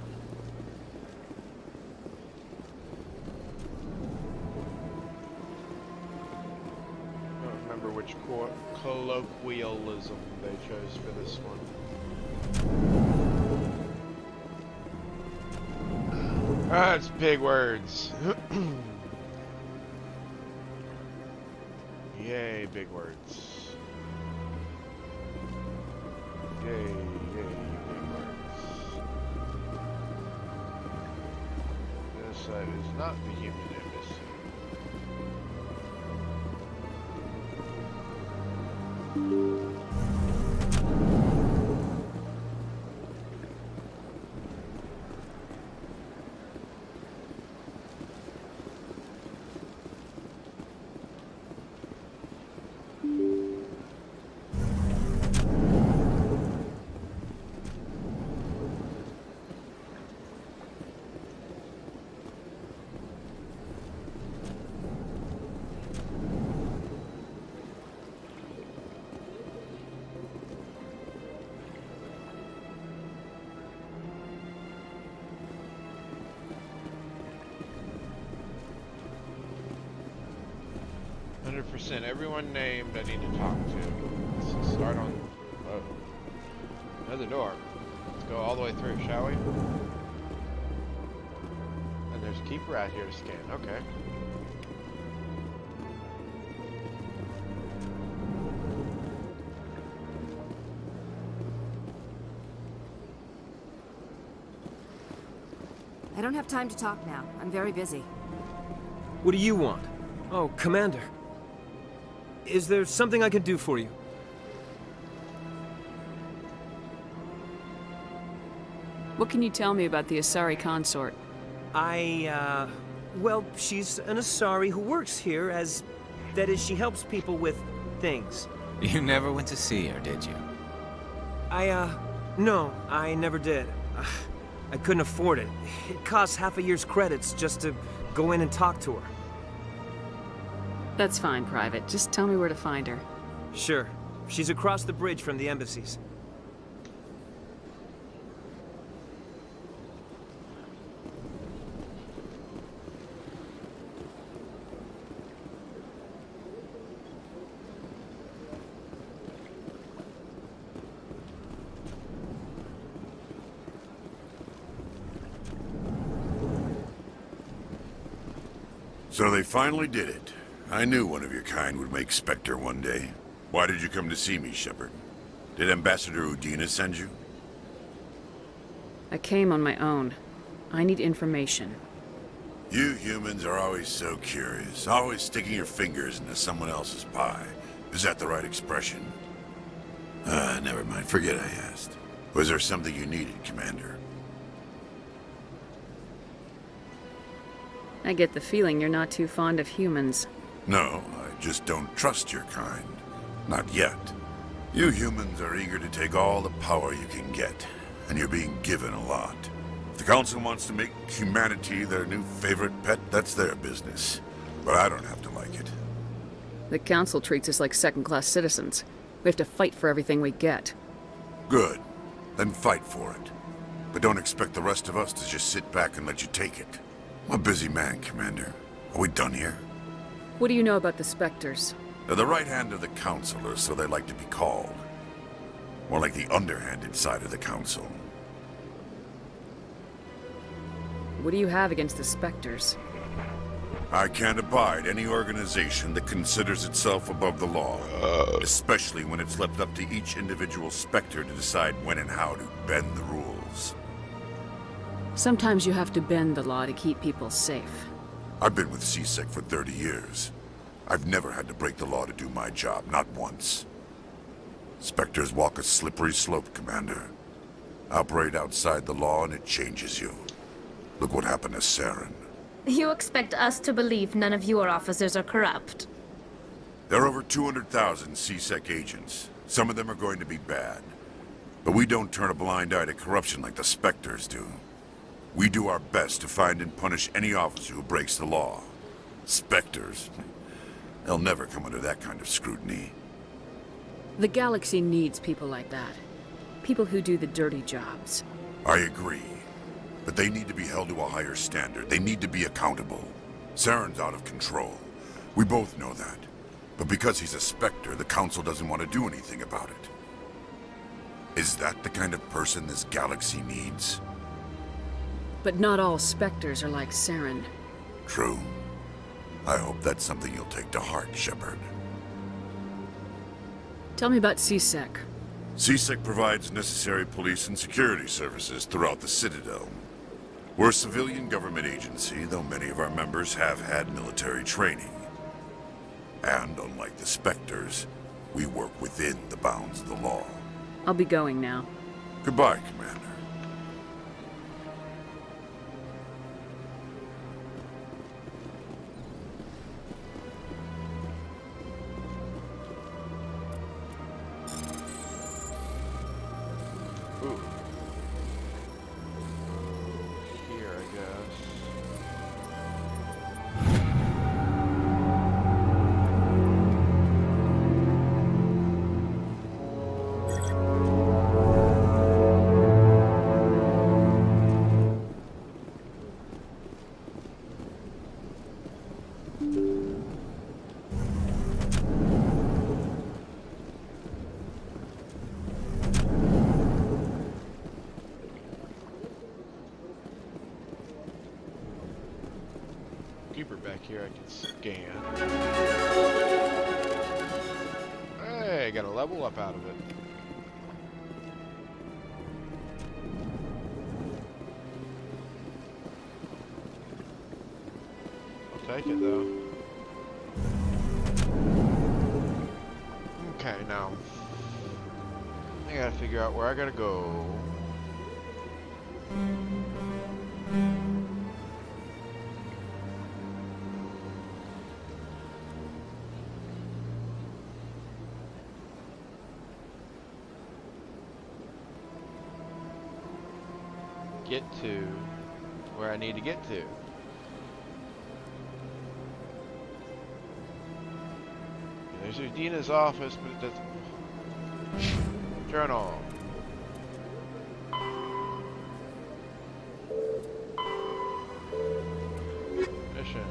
Don't remember which colloquialism they chose for this one. Ah, it's big words. Yay, big words. Yay, big words. This side is not the human embassy. 100%. Everyone named I need to talk to. Let's start on... Whoa. Another door. Let's go all the way through, shall we? And there's a keeper out here to scan. Okay. I don't have time to talk now. I'm very busy. What do you want? Oh, Commander. Is there something I can do for you? What can you tell me about the Asari consort? Well, she's an Asari who works here as... That is, she helps people with things. You never went to see her, did you? No, I never did. I couldn't afford it. It costs half a year's credits just to go in and talk to her. That's fine, Private. Just tell me where to find her. Sure. She's across the bridge from the embassies. So they finally did it. I knew one of your kind would make Spectre one day. Why did you come to see me, Shepard? Did Ambassador Udina send you? I came on my own. I need information. You humans are always so curious, always sticking your fingers into someone else's pie. Is that the right expression? Never mind. Forget I asked. Was there something you needed, Commander? I get the feeling you're not too fond of humans. No, I just don't trust your kind. Not yet. You humans are eager to take all the power you can get, and you're being given a lot. If the Council wants to make humanity their new favorite pet, that's their business. But I don't have to like it. The Council treats us like second-class citizens. We have to fight for everything we get. Good. Then fight for it. But don't expect the rest of us to just sit back and let you take it. I'm a busy man, Commander. Are we done here? What do you know about the Spectres? They're the right hand of the Council, or so they like to be called. More like the underhanded side of the Council. What do you have against the Spectres? I can't abide any organization that considers itself above the law. Especially when it's left up to each individual Spectre to decide when and how to bend the rules. Sometimes you have to bend the law to keep people safe. I've been with CSEC for 30 years. I've never had to break the law to do my job, not once. Spectres walk a slippery slope, Commander. Operate outside the law and it changes you. Look what happened to Saren. You expect us to believe none of your officers are corrupt? There are over 200,000 CSEC agents. Some of them are going to be bad. But we don't turn a blind eye to corruption like the Spectres do. We do our best to find and punish any officer who breaks the law. Spectres, they'll never come under that kind of scrutiny. The galaxy needs people like that. People who do the dirty jobs. I agree. But they need to be held to a higher standard. They need to be accountable. Saren's out of control. We both know that. But because he's a Spectre, the Council doesn't want to do anything about it. Is that the kind of person this galaxy needs? But not all Spectres are like Saren. True. I hope that's something you'll take to heart, Shepard. Tell me about CSEC. CSEC provides necessary police and security services throughout the Citadel. We're a civilian government agency, though many of our members have had military training. And unlike the Spectres, we work within the bounds of the law. I'll be going now. Goodbye, Commander. here I can scan. Hey, got a level up out of it. I'll take it though. Okay, now I gotta figure out where I gotta go. Get to where I need to get to. There's Udina's office, but it doesn't. Journal. Mission.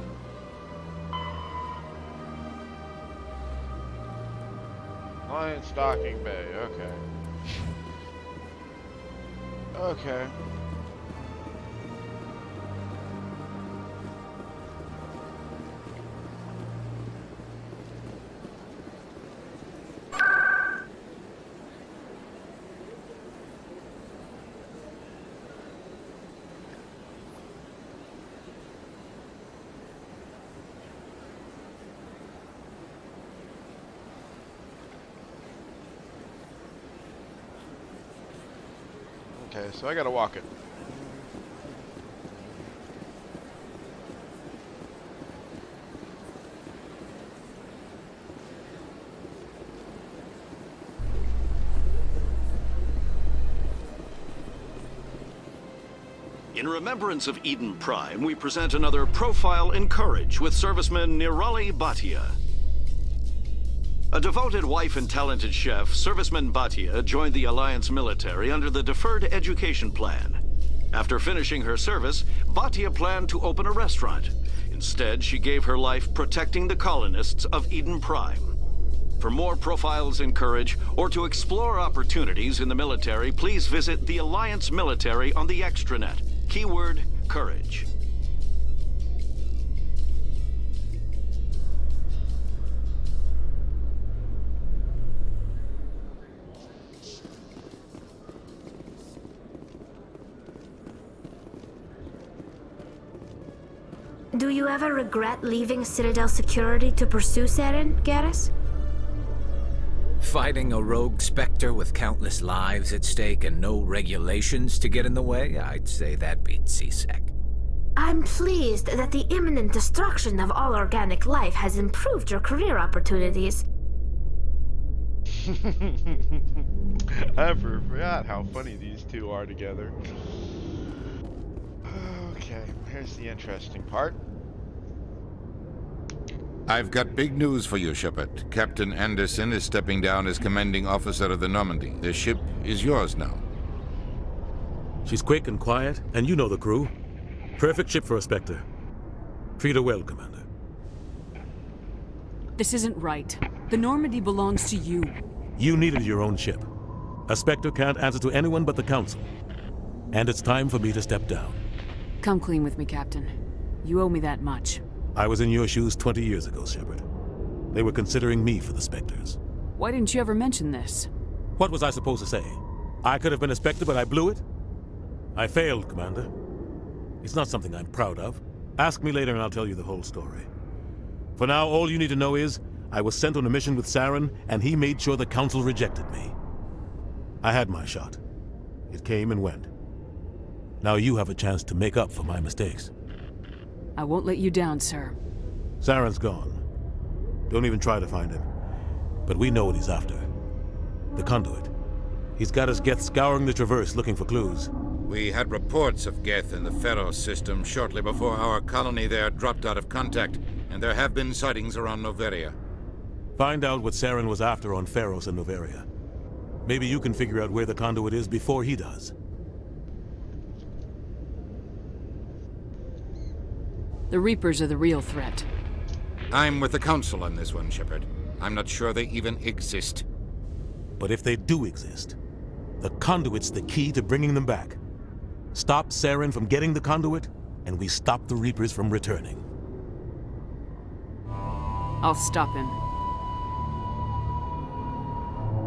Client stocking bay. Okay. Okay. Okay, so I gotta walk it. In remembrance of Eden Prime, we present another profile in courage with serviceman Nirali Bhatia. A devoted wife and talented chef, Serviceman Bhatia joined the Alliance military under the Deferred Education Plan. After finishing her service, Bhatia planned to open a restaurant. Instead, she gave her life protecting the colonists of Eden Prime. For more profiles in courage, or to explore opportunities in the military, please visit the Alliance military on the extranet. Keyword, courage. Do you ever regret leaving Citadel Security to pursue Saren, Garrus? Fighting a rogue Spectre with countless lives at stake and no regulations to get in the way? I'd say that beats CSEC. I'm pleased that the imminent destruction of all organic life has improved your career opportunities. I forgot how funny these two are together. Okay, here's the interesting part. I've got big news for you, Shepard. Captain Anderson is stepping down as commanding officer of the Normandy. The ship is yours now. She's quick and quiet, and you know the crew. Perfect ship for a Spectre. Treat her well, Commander. This isn't right. The Normandy belongs to you. You needed your own ship. A Spectre can't answer to anyone but the Council. And it's time for me to step down. Come clean with me, Captain. You owe me that much. I was in your shoes 20 years ago, Shepard. They were considering me for the Spectres. Why didn't you ever mention this? What was I supposed to say? I could have been a Spectre, but I blew it? I failed, Commander. It's not something I'm proud of. Ask me later and I'll tell you the whole story. For now, all you need to know is, I was sent on a mission with Saren, and he made sure the Council rejected me. I had my shot. It came and went. Now you have a chance to make up for my mistakes. I won't let you down, sir. Saren's gone. Don't even try to find him. But we know what he's after. The conduit. He's got us Geth scouring the Traverse looking for clues. We had reports of Geth in the Pharos system shortly before our colony there dropped out of contact, and there have been sightings around Noveria. Find out what Saren was after on Pharos and Noveria. Maybe you can figure out where the conduit is before he does. The Reapers are the real threat. I'm with the Council on this one, Shepard. I'm not sure they even exist. But if they do exist, the conduit's the key to bringing them back. Stop Saren from getting the conduit, and we stop the Reapers from returning. I'll stop him.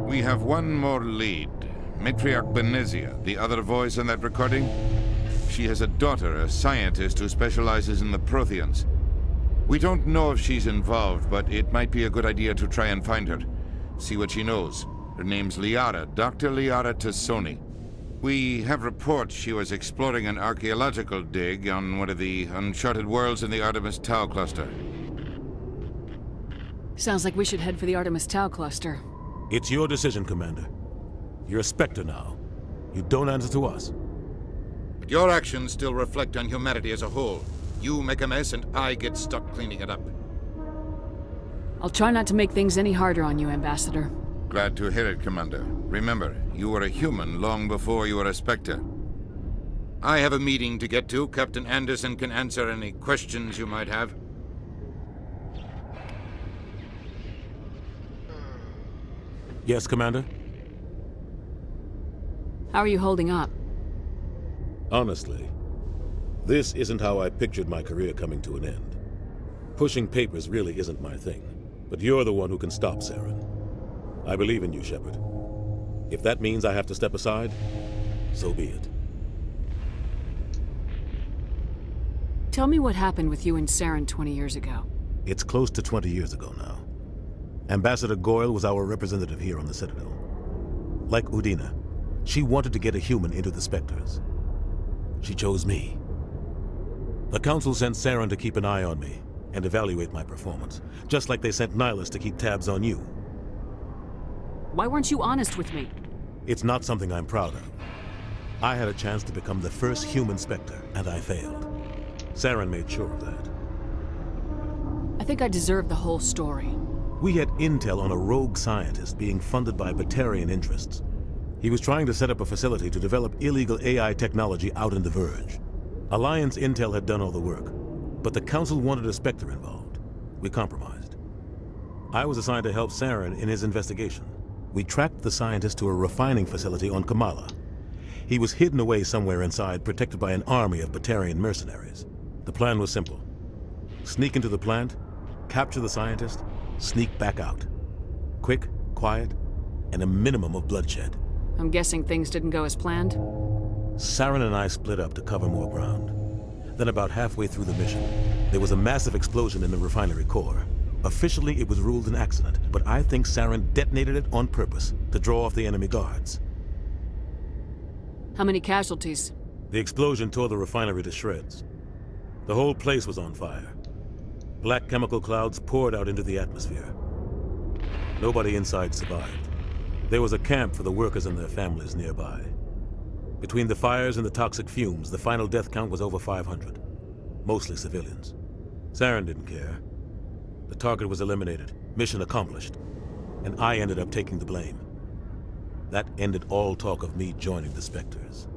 We have one more lead. Matriarch Benezia, the other voice in that recording. She has a daughter, a scientist who specializes in the Protheans. We don't know if she's involved, but it might be a good idea to try and find her. See what she knows. Her name's Liara, Dr. Liara Tassoni. We have reports she was exploring an archaeological dig on one of the uncharted worlds in the Artemis Tau cluster. Sounds like we should head for the Artemis Tau cluster. It's your decision, Commander. You're a Spectre now. You don't answer to us. But your actions still reflect on humanity as a whole. You make a mess and I get stuck cleaning it up. I'll try not to make things any harder on you, Ambassador. Glad to hear it, Commander. Remember, you were a human long before you were a Spectre. I have a meeting to get to. Captain Anderson can answer any questions you might have. Yes, Commander? How are you holding up? Honestly, this isn't how I pictured my career coming to an end. Pushing papers really isn't my thing, but you're the one who can stop Saren. I believe in you, Shepard. If that means I have to step aside, so be it. Tell me what happened with you and Saren 20 years ago. It's close to 20 years ago now. Ambassador Goyle was our representative here on the Citadel. Like Udina, she wanted to get a human into the Spectres. She chose me. The Council sent Saren to keep an eye on me and evaluate my performance, just like they sent Nihilus to keep tabs on you. Why weren't you honest with me? It's not something I'm proud of. I had a chance to become the first human Spectre, and I failed. Saren made sure of that. I think I deserve the whole story. We had intel on a rogue scientist being funded by Batarian interests. He was trying to set up a facility to develop illegal AI technology out in the Verge. Alliance intel had done all the work, but the Council wanted a Spectre involved. We compromised. I was assigned to help Saren in his investigation. We tracked the scientist to a refining facility on Kamala. He was hidden away somewhere inside, protected by an army of Batarian mercenaries. The plan was simple. Sneak into the plant, capture the scientist, sneak back out. Quick, quiet, and a minimum of bloodshed. I'm guessing things didn't go as planned? Saren and I split up to cover more ground. Then about halfway through the mission, there was a massive explosion in the refinery core. Officially, it was ruled an accident, but I think Saren detonated it on purpose to draw off the enemy guards. How many casualties? The explosion tore the refinery to shreds. The whole place was on fire. Black chemical clouds poured out into the atmosphere. Nobody inside survived. There was a camp for the workers and their families nearby. Between the fires and the toxic fumes, the final death count was over 500. Mostly civilians. Saren didn't care. The target was eliminated, mission accomplished, and I ended up taking the blame. That ended all talk of me joining the Spectres.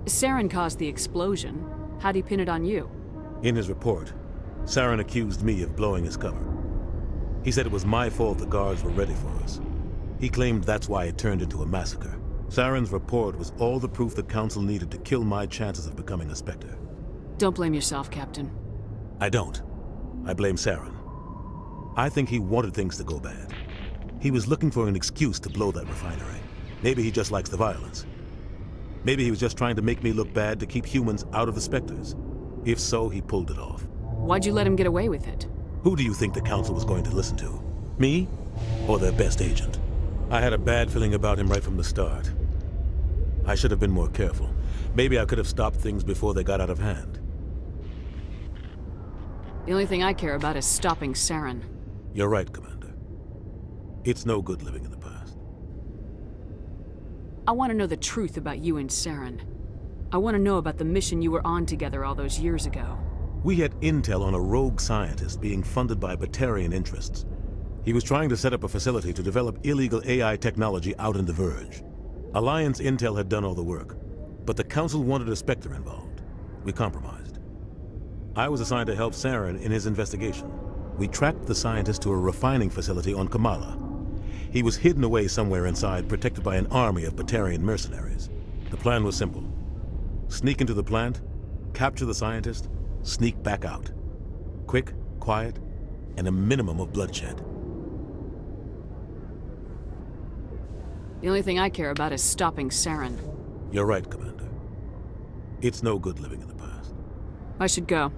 Saren caused the explosion. How'd he pin it on you? In his report, Saren accused me of blowing his cover. He said it was my fault the guards were ready for us. He claimed that's why it turned into a massacre. Saren's report was all the proof the Council needed to kill my chances of becoming a Spectre. Don't blame yourself, Captain. I don't. I blame Saren. I think he wanted things to go bad. He was looking for an excuse to blow that refinery. Maybe he just likes the violence. Maybe he was just trying to make me look bad to keep humans out of the Spectres. If so, he pulled it off. Why'd you let him get away with it? Who do you think the Council was going to listen to? Me? Or their best agent? I had a bad feeling about him right from the start. I should have been more careful. Maybe I could have stopped things before they got out of hand. The only thing I care about is stopping Saren. You're right, Commander. It's no good living in the past. I want to know the truth about you and Saren. I want to know about the mission you were on together all those years ago. We had intel on a rogue scientist being funded by Batarian interests. He was trying to set up a facility to develop illegal AI technology out in the Verge. Alliance intel had done all the work, but the Council wanted a Spectre involved. We compromised. I was assigned to help Saren in his investigation. We tracked the scientist to a refining facility on Kamala. He was hidden away somewhere inside, protected by an army of Batarian mercenaries. The plan was simple. Sneak into the plant, capture the scientist, sneak back out. Quick, quiet, and a minimum of bloodshed. The only thing I care about is stopping Saren. You're right, Commander. It's no good living in the past. I should go.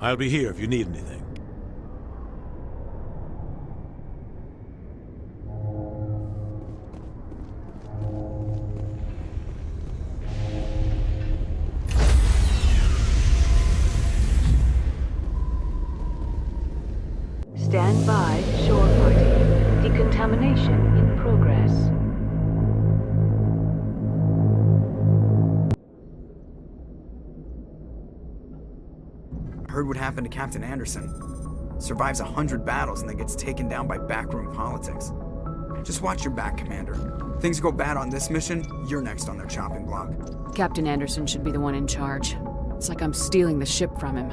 I'll be here if you need anything. Stand by, shore party. Decontamination in progress. Heard what happened to Captain Anderson. Survives 100 battles and then gets taken down by backroom politics. Just watch your back, Commander. Things go bad on this mission, you're next on their chopping block. Captain Anderson should be the one in charge. It's like I'm stealing the ship from him.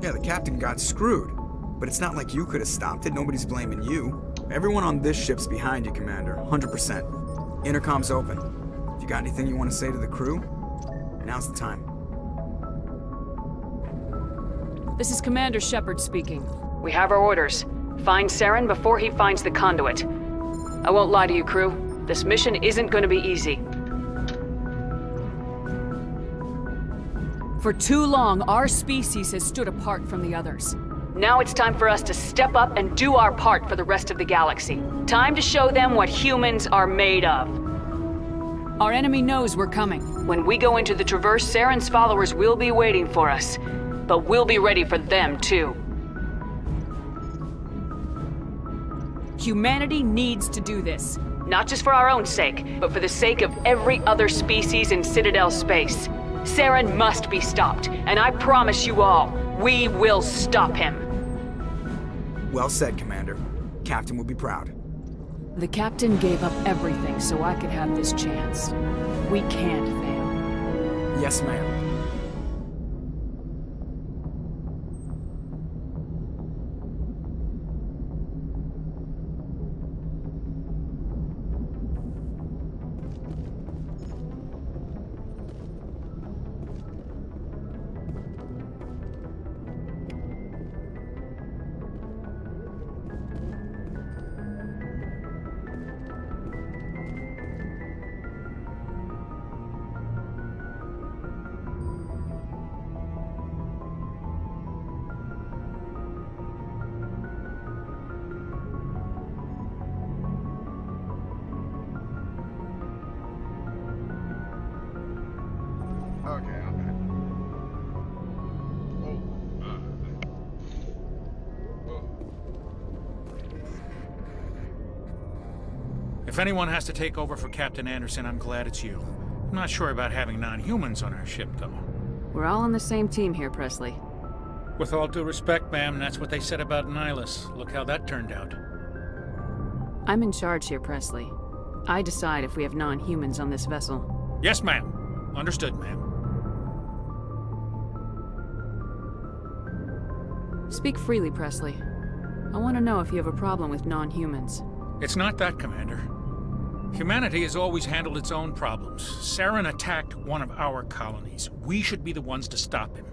Yeah, the captain got screwed. But it's not like you could have stopped it. Nobody's blaming you. Everyone on this ship's behind you, Commander. 100%. Intercom's open. If you got anything you want to say to the crew, now's the time. This is Commander Shepard speaking. We have our orders. Find Saren before he finds the conduit. I won't lie to you, crew. This mission isn't going to be easy. For too long, our species has stood apart from the others. Now it's time for us to step up and do our part for the rest of the galaxy. Time to show them what humans are made of. Our enemy knows we're coming. When we go into the Traverse, Saren's followers will be waiting for us. But we'll be ready for them, too. Humanity needs to do this. Not just for our own sake, but for the sake of every other species in Citadel space. Saren must be stopped, and I promise you all, we will stop him. Well said, Commander. Captain will be proud. The captain gave up everything so I could have this chance. We can't fail. Yes, ma'am. If anyone has to take over for Captain Anderson, I'm glad it's you. I'm not sure about having non-humans on our ship, though. We're all on the same team here, Presley. With all due respect, ma'am, that's what they said about Nihilus. Look how that turned out. I'm in charge here, Presley. I decide if we have non-humans on this vessel. Yes, ma'am. Understood, ma'am. Speak freely, Presley. I want to know if you have a problem with non-humans. It's not that, Commander. Humanity has always handled its own problems. Saren attacked one of our colonies. We should be the ones to stop him.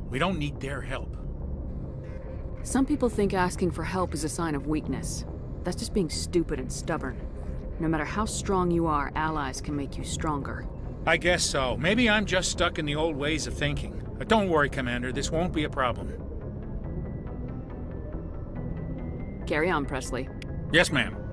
We don't need their help. Some people think asking for help is a sign of weakness. That's just being stupid and stubborn. No matter how strong you are, allies can make you stronger. I guess so. Maybe I'm just stuck in the old ways of thinking. But don't worry, Commander. This won't be a problem. Carry on, Presley. Yes, ma'am.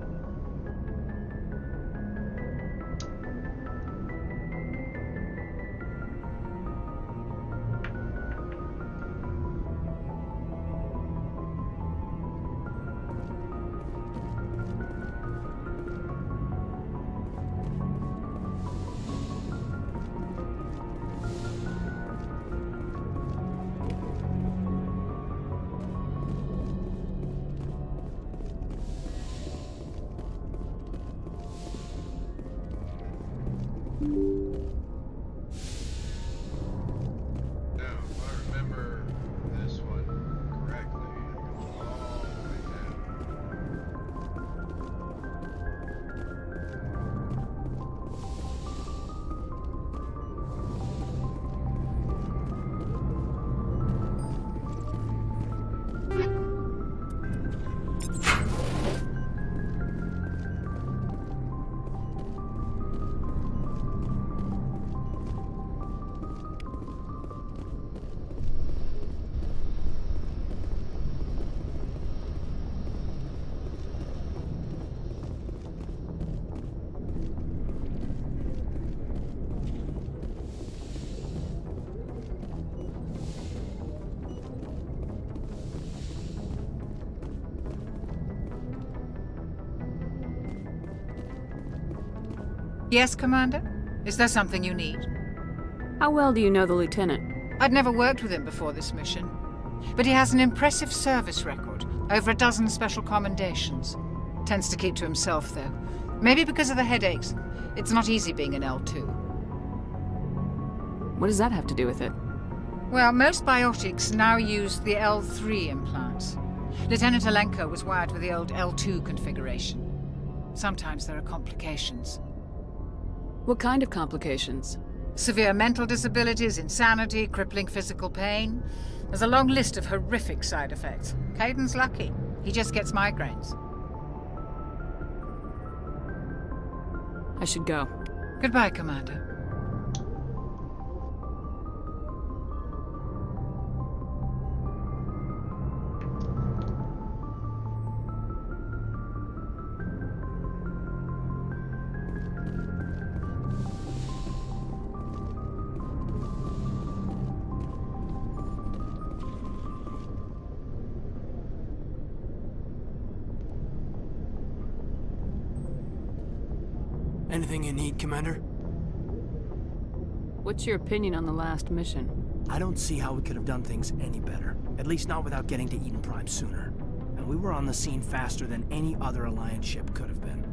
Yes, Commander? Is there something you need? How well do you know the Lieutenant? I'd never worked with him before this mission. But he has an impressive service record, over a dozen special commendations. Tends to keep to himself, though. Maybe because of the headaches. It's not easy being an L2. What does that have to do with it? Well, most biotics now use the L3 implants. Lieutenant Alenko was wired with the old L2 configuration. Sometimes there are complications. What kind of complications? Severe mental disabilities, insanity, crippling physical pain. There's a long list of horrific side effects. Caden's lucky. He just gets migraines. I should go. Goodbye, Commander. Anything you need, Commander? What's your opinion on the last mission? I don't see how we could have done things any better. At least not without getting to Eden Prime sooner. And we were on the scene faster than any other Alliance ship could have been.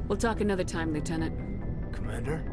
We'll talk another time, Lieutenant. Commander?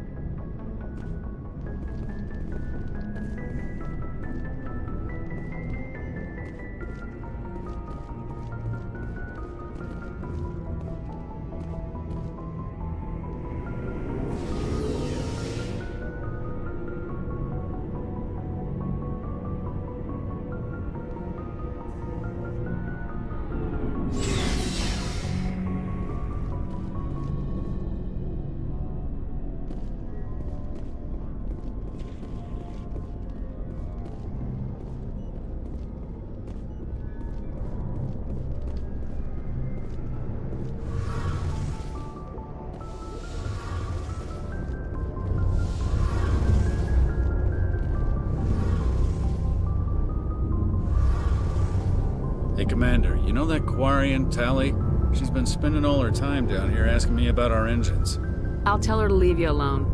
Hey, Commander, you know that Quarian, Tally? She's been spending all her time down here asking me about our engines. I'll tell her to leave you alone.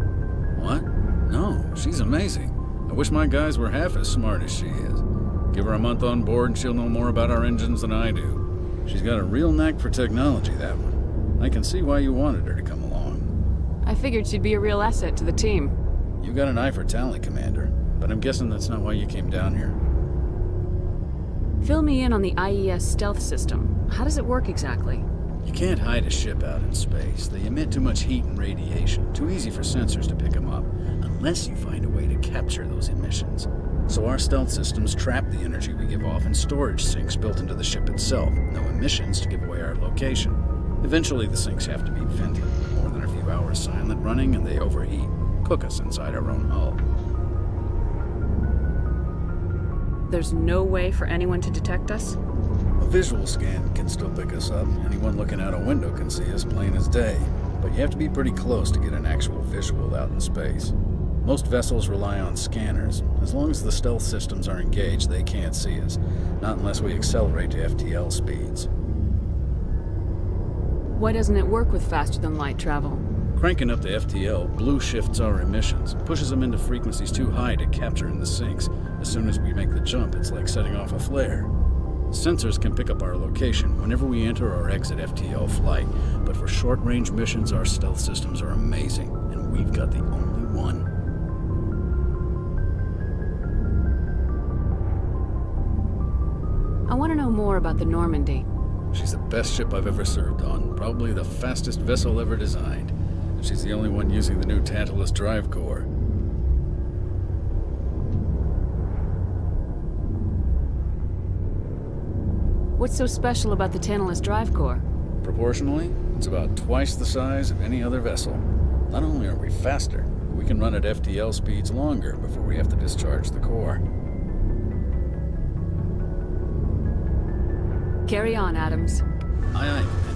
What? No, she's amazing. I wish my guys were half as smart as she is. Give her a month on board and she'll know more about our engines than I do. She's got a real knack for technology, that one. I can see why you wanted her to come along. I figured she'd be a real asset to the team. You got an eye for Tally, Commander, but I'm guessing that's not why you came down here. Fill me in on the IES stealth system. How does it work exactly? You can't hide a ship out in space. They emit too much heat and radiation. Too easy for sensors to pick them up, unless you find a way to capture those emissions. So our stealth systems trap the energy we give off in storage sinks built into the ship itself. No emissions to give away our location. Eventually the sinks have to be vented. More than a few hours silent running and they overheat. Cook us inside our own hull. There's no way for anyone to detect us? A visual scan can still pick us up. Anyone looking out a window can see us plain as day. But you have to be pretty close to get an actual visual out in space. Most vessels rely on scanners. As long as the stealth systems are engaged, they can't see us. Not unless we accelerate to FTL speeds. Why doesn't it work with faster-than-light travel? Cranking up the FTL blue shifts our emissions, pushes them into frequencies too high to capture in the sinks. As soon as we make the jump, it's like setting off a flare. Sensors can pick up our location whenever we enter or exit FTL flight, but for short-range missions, our stealth systems are amazing, and we've got the only one. I want to know more about the Normandy. She's the best ship I've ever served on, probably the fastest vessel ever designed. And she's the only one using the new Tantalus drive core. What's so special about the Tantalus drive core? Proportionally, it's about twice the size of any other vessel. Not only are we faster, we can run at FTL speeds longer before we have to discharge the core. Carry on, Adams. Aye, aye, Commander.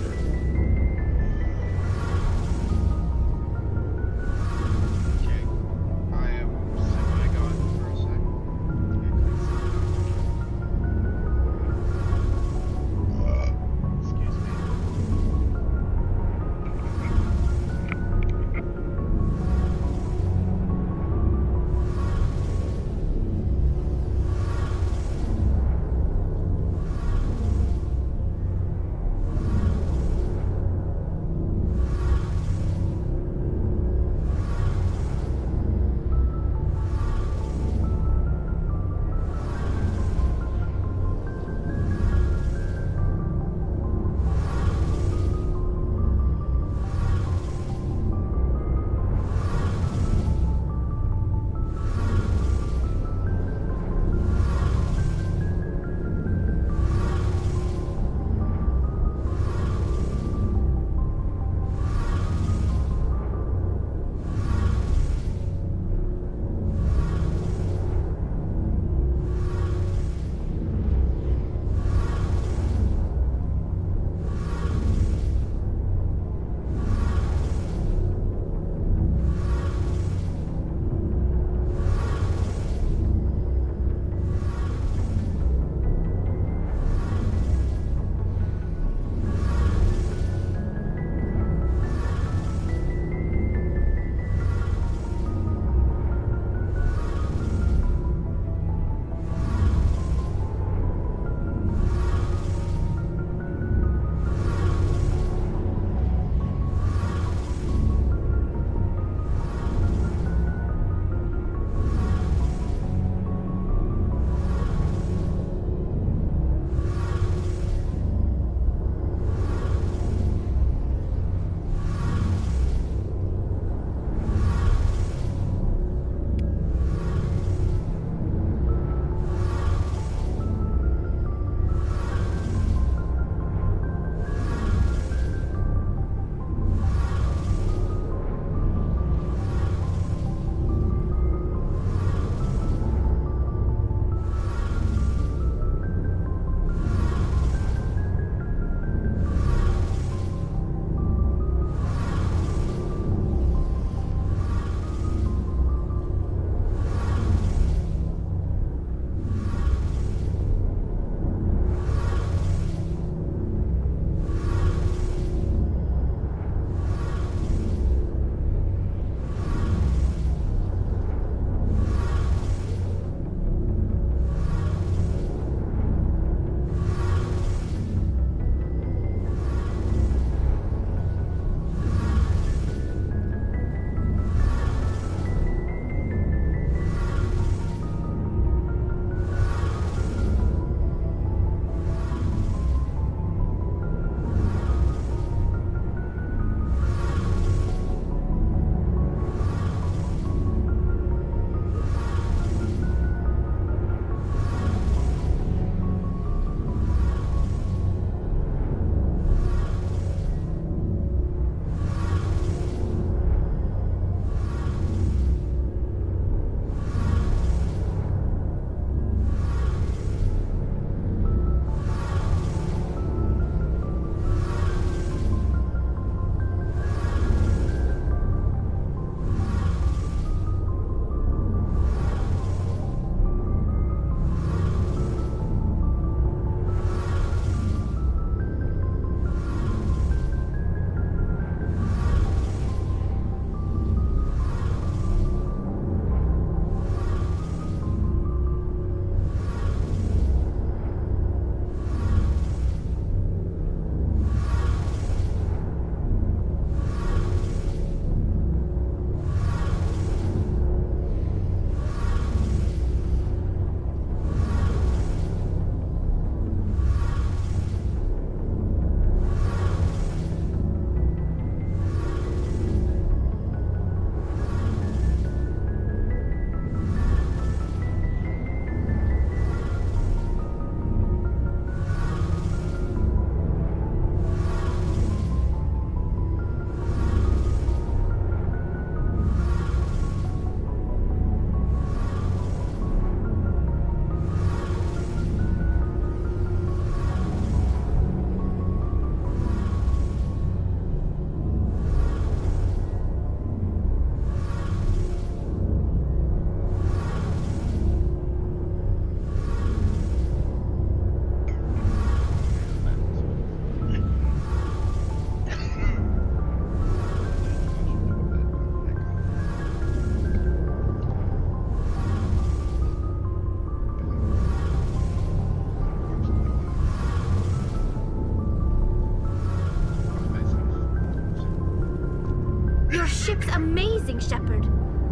ship's amazing, Shepard.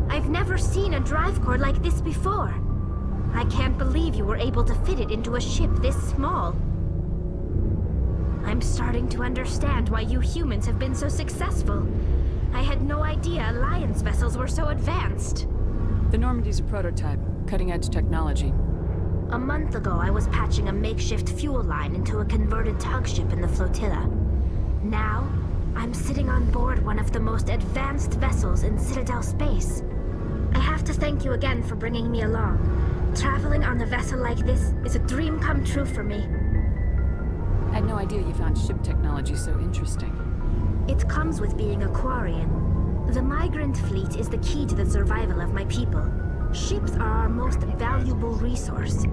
I've never seen a drive core like this before. I can't believe you were able to fit it into a ship this small. I'm starting to understand why you humans have been so successful. I had no idea Alliance vessels were so advanced. The Normandy's a prototype, cutting-edge technology. A month ago, I was patching a makeshift fuel line into a converted tug ship in the flotilla. Now, I'm sitting on board one of the most advanced vessels in Citadel space. I have to thank you again for bringing me along. Traveling on a vessel like this is a dream come true for me. I had no idea you found ship technology so interesting. It comes with being a Quarian. The migrant fleet is the key to the survival of my people. Ships are our most valuable resource.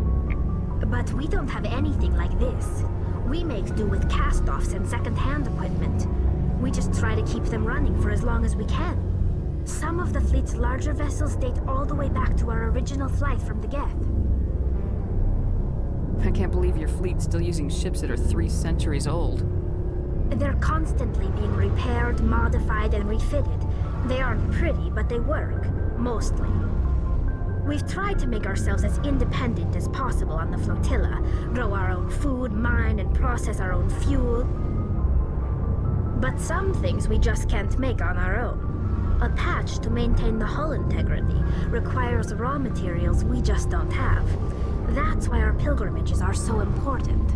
But we don't have anything like this. We make do with cast-offs and second-hand equipment. We just try to keep them running for as long as we can. Some of the fleet's larger vessels date all the way back to our original flight from the Geth. I can't believe your fleet's still using ships that are 3 centuries old. They're constantly being repaired, modified, and refitted. They aren't pretty, but they work. Mostly. We've tried to make ourselves as independent as possible on the flotilla, grow our own food, mine, and process our own fuel. But some things we just can't make on our own. A patch to maintain the hull integrity requires raw materials we just don't have. That's why our pilgrimages are so important.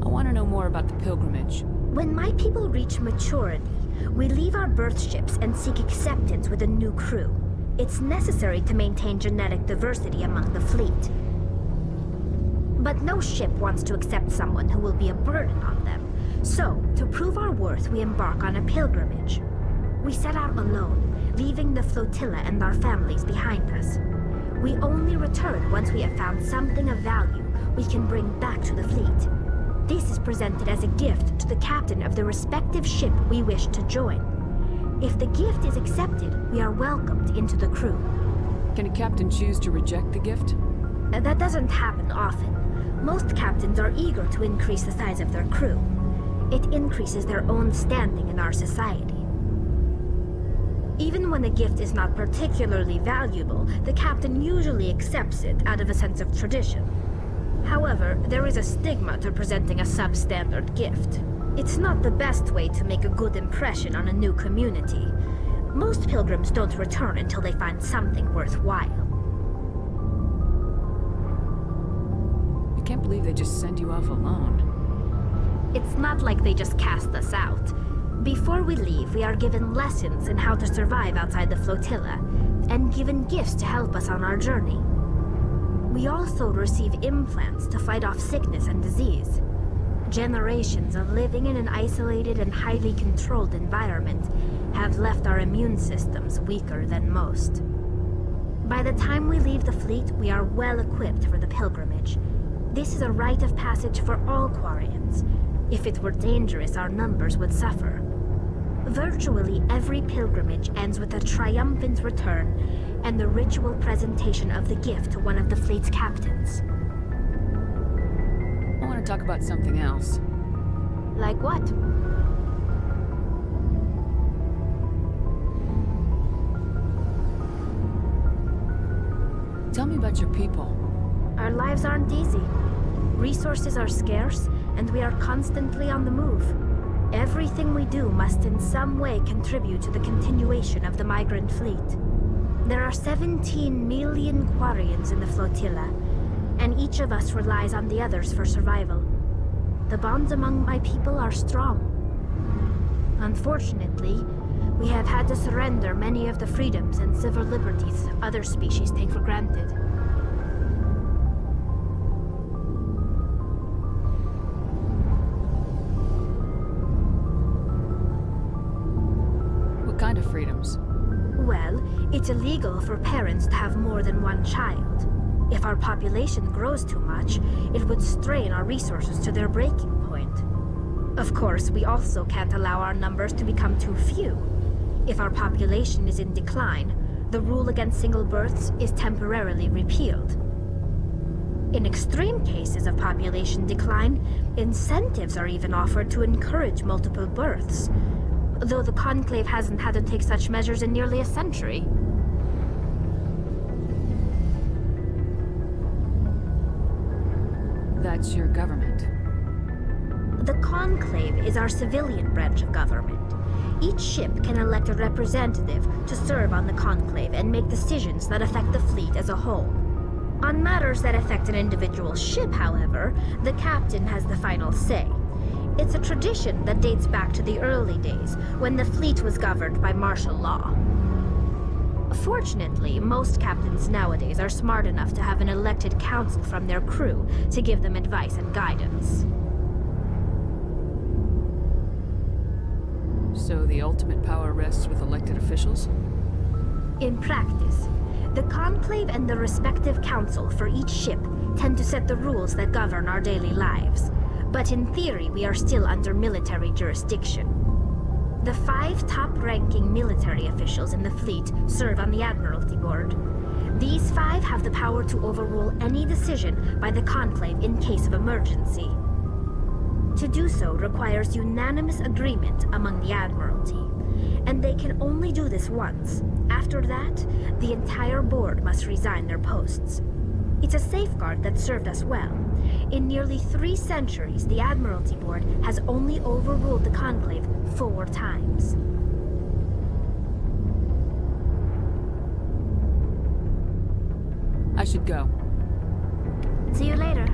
I want to know more about the pilgrimage. When my people reach maturity, we leave our birth ships and seek acceptance with a new crew. It's necessary to maintain genetic diversity among the fleet. But no ship wants to accept someone who will be a burden on them. So, to prove our worth, we embark on a pilgrimage. We set out alone, leaving the flotilla and our families behind us. We only return once we have found something of value we can bring back to the fleet. This is presented as a gift to the captain of the respective ship we wish to join. If the gift is accepted, we are welcomed into the crew. Can a captain choose to reject the gift? That doesn't happen often. Most captains are eager to increase the size of their crew. It increases their own standing in our society. Even when a gift is not particularly valuable, the captain usually accepts it out of a sense of tradition. However, there is a stigma to presenting a substandard gift. It's not the best way to make a good impression on a new community. Most pilgrims don't return until they find something worthwhile. I can't believe they just send you off alone. It's not like they just cast us out. Before we leave, we are given lessons in how to survive outside the flotilla, and given gifts to help us on our journey. We also receive implants to fight off sickness and disease. Generations of living in an isolated and highly controlled environment have left our immune systems weaker than most. By the time we leave the fleet, we are well equipped for the pilgrimage. This is a rite of passage for all Quarians. If it were dangerous, our numbers would suffer. Virtually every pilgrimage ends with a triumphant return and the ritual presentation of the gift to one of the fleet's captains. I want to talk about something else. Like what? Tell me about your people. Our lives aren't easy. Resources are scarce, and we are constantly on the move. Everything we do must in some way contribute to the continuation of the migrant fleet. There are 17 million Quarians in the flotilla, and each of us relies on the others for survival. The bonds among my people are strong. Unfortunately, we have had to surrender many of the freedoms and civil liberties other species take for granted. What kind of freedoms? Well, it's illegal for parents to have more than one child. If our population grows too much, it would strain our resources to their breaking point. Of course, we also can't allow our numbers to become too few. If our population is in decline, the rule against single births is temporarily repealed. In extreme cases of population decline, incentives are even offered to encourage multiple births, though the Conclave hasn't had to take such measures in nearly a century. That's your government. The Conclave is our civilian branch of government. Each ship can elect a representative to serve on the Conclave and make decisions that affect the fleet as a whole. On matters that affect an individual ship, however, the captain has the final say. It's a tradition that dates back to the early days, when the fleet was governed by martial law. Fortunately, most captains nowadays are smart enough to have an elected council from their crew to give them advice and guidance. So the ultimate power rests with elected officials? In practice, the Conclave and the respective council for each ship tend to set the rules that govern our daily lives. But in theory, we are still under military jurisdiction. The 5 top-ranking military officials in the fleet serve on the Admiralty Board. These 5 have the power to overrule any decision by the Conclave in case of emergency. To do so requires unanimous agreement among the Admiralty, and they can only do this once. After that, the entire board must resign their posts. It's a safeguard that served us well. In nearly 3 centuries, the Admiralty Board has only overruled the Conclave 4 times. I should go. See you later.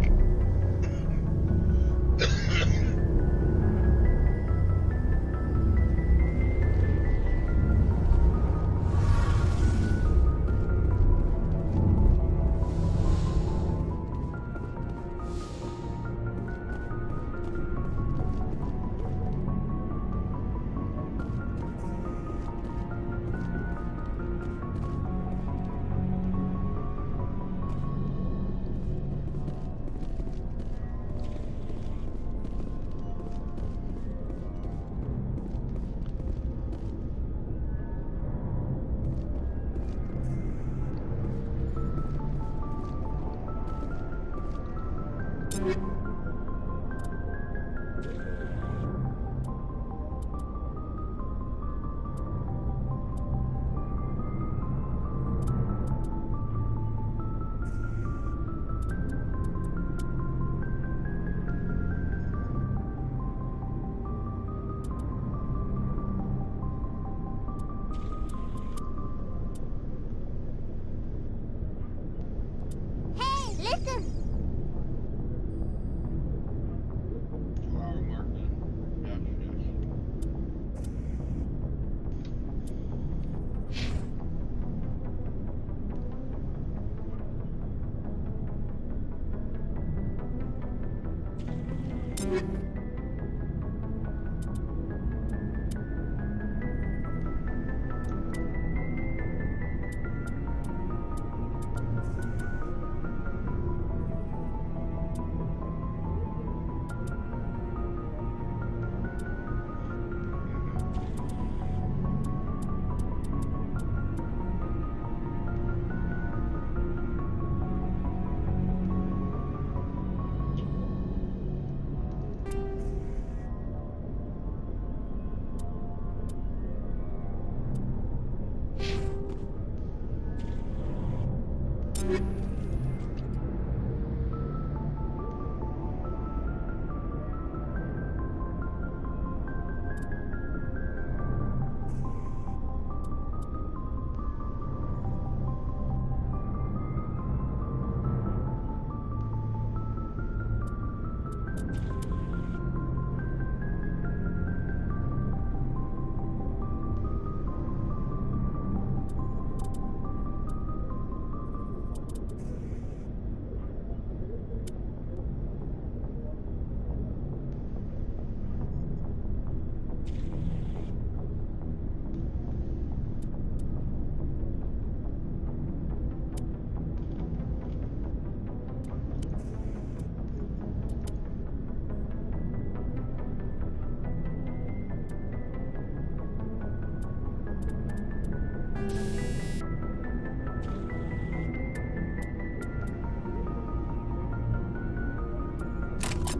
I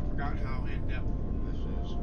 forgot how in-depth this is.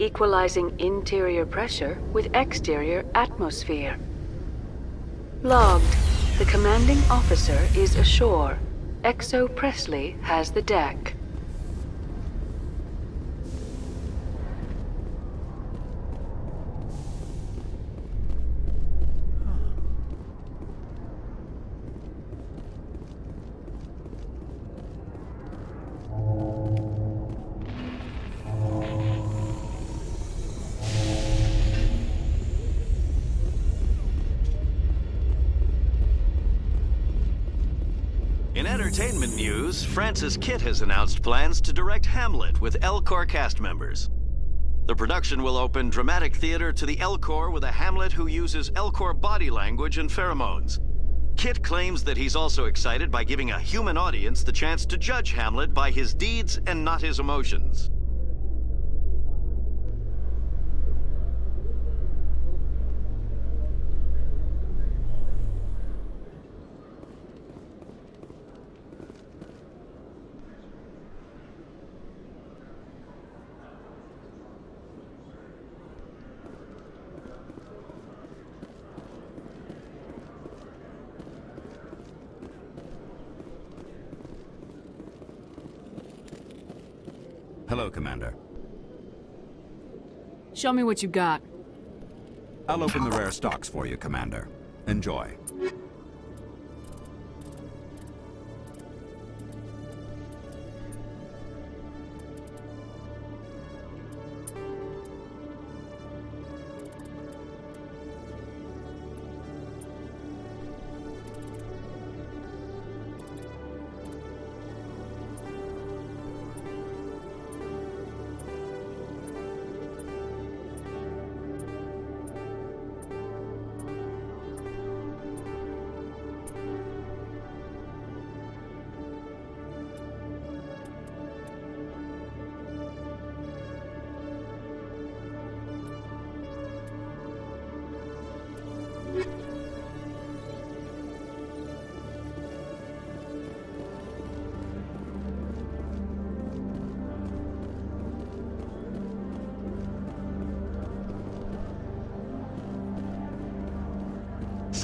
Equalizing interior pressure with exterior atmosphere. Logged. The commanding officer is ashore. XO Presley has the deck. In entertainment news, Francis Kitt has announced plans to direct Hamlet with L-Corps cast members. The production will open dramatic theater to the L-Corps with a Hamlet who uses L-Corps body language and pheromones. Kitt claims that he's also excited by giving a human audience the chance to judge Hamlet by his deeds and not his emotions. Hello, Commander. Show me what you got. I'll open the rare stocks for you, Commander. Enjoy.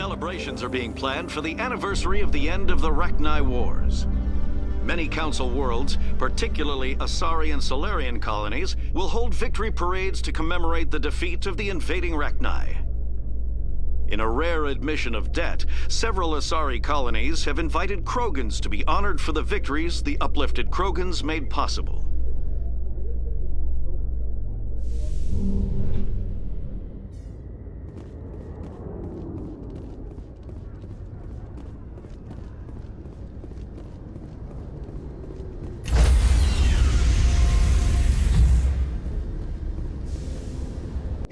Celebrations are being planned for the anniversary of the end of the Rachni Wars. Many Council worlds, particularly Asari and Solarian colonies, will hold victory parades to commemorate the defeat of the invading Rachni. In a rare admission of debt, several Asari colonies have invited Krogans to be honored for the victories the uplifted Krogans made possible.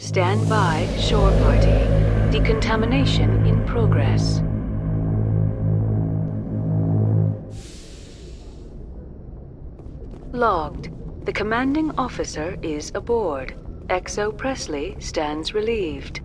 Stand by, shore party. Decontamination in progress. Logged. The commanding officer is aboard. XO Presley stands relieved.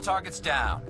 targets down.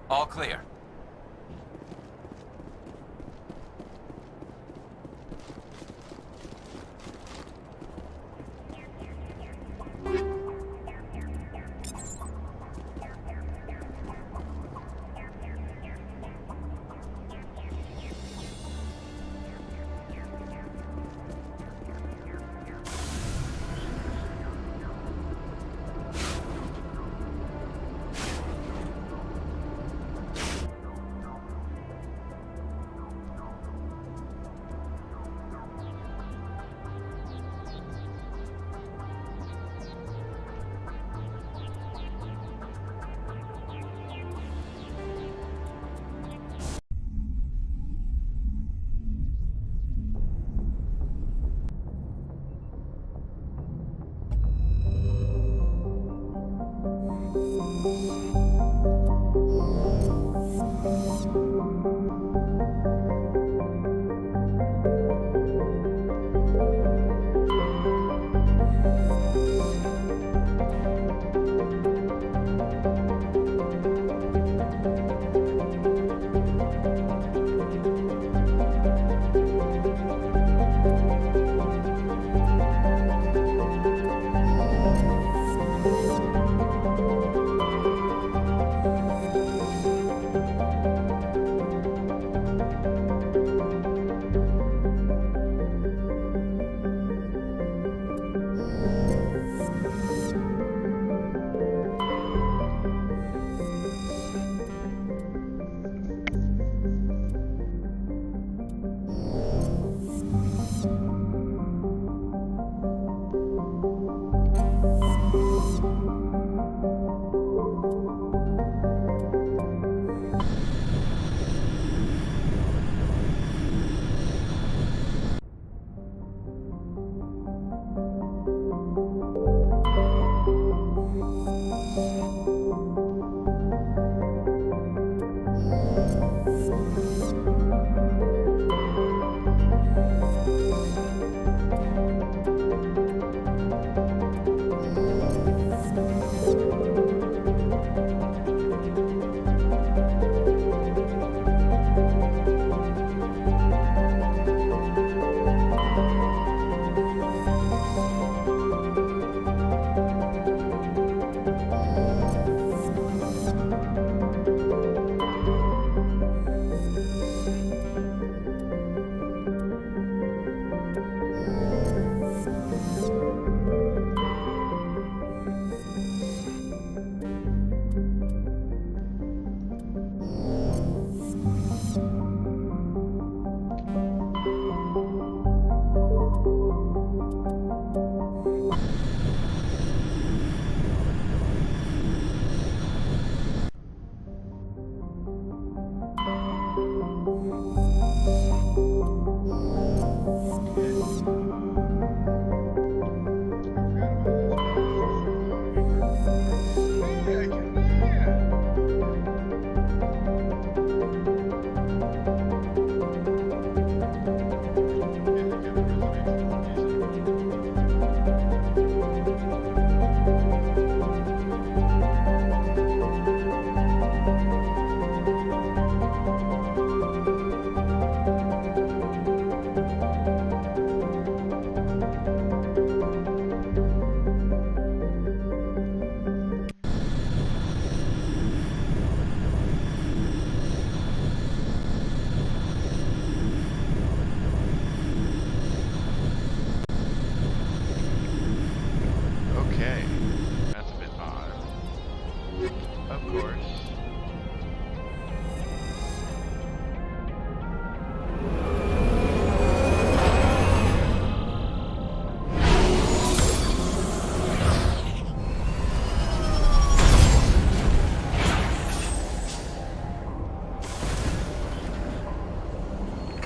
All clear.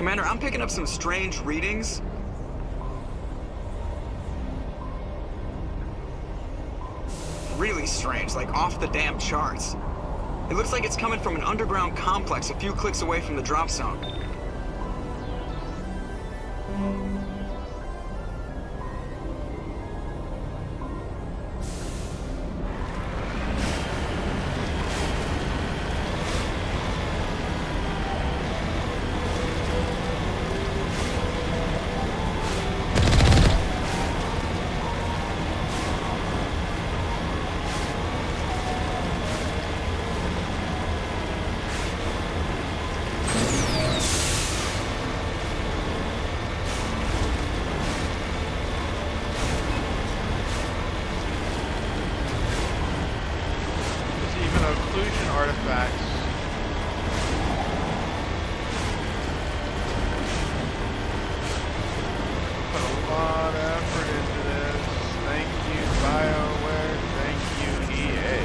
Commander, I'm picking up some strange readings. Really strange, like off the damn charts. It looks like it's coming from an underground complex a few clicks away from the drop zone. Occlusion artifacts. Put a lot of effort into this. Thank you, BioWare. Thank you, EA.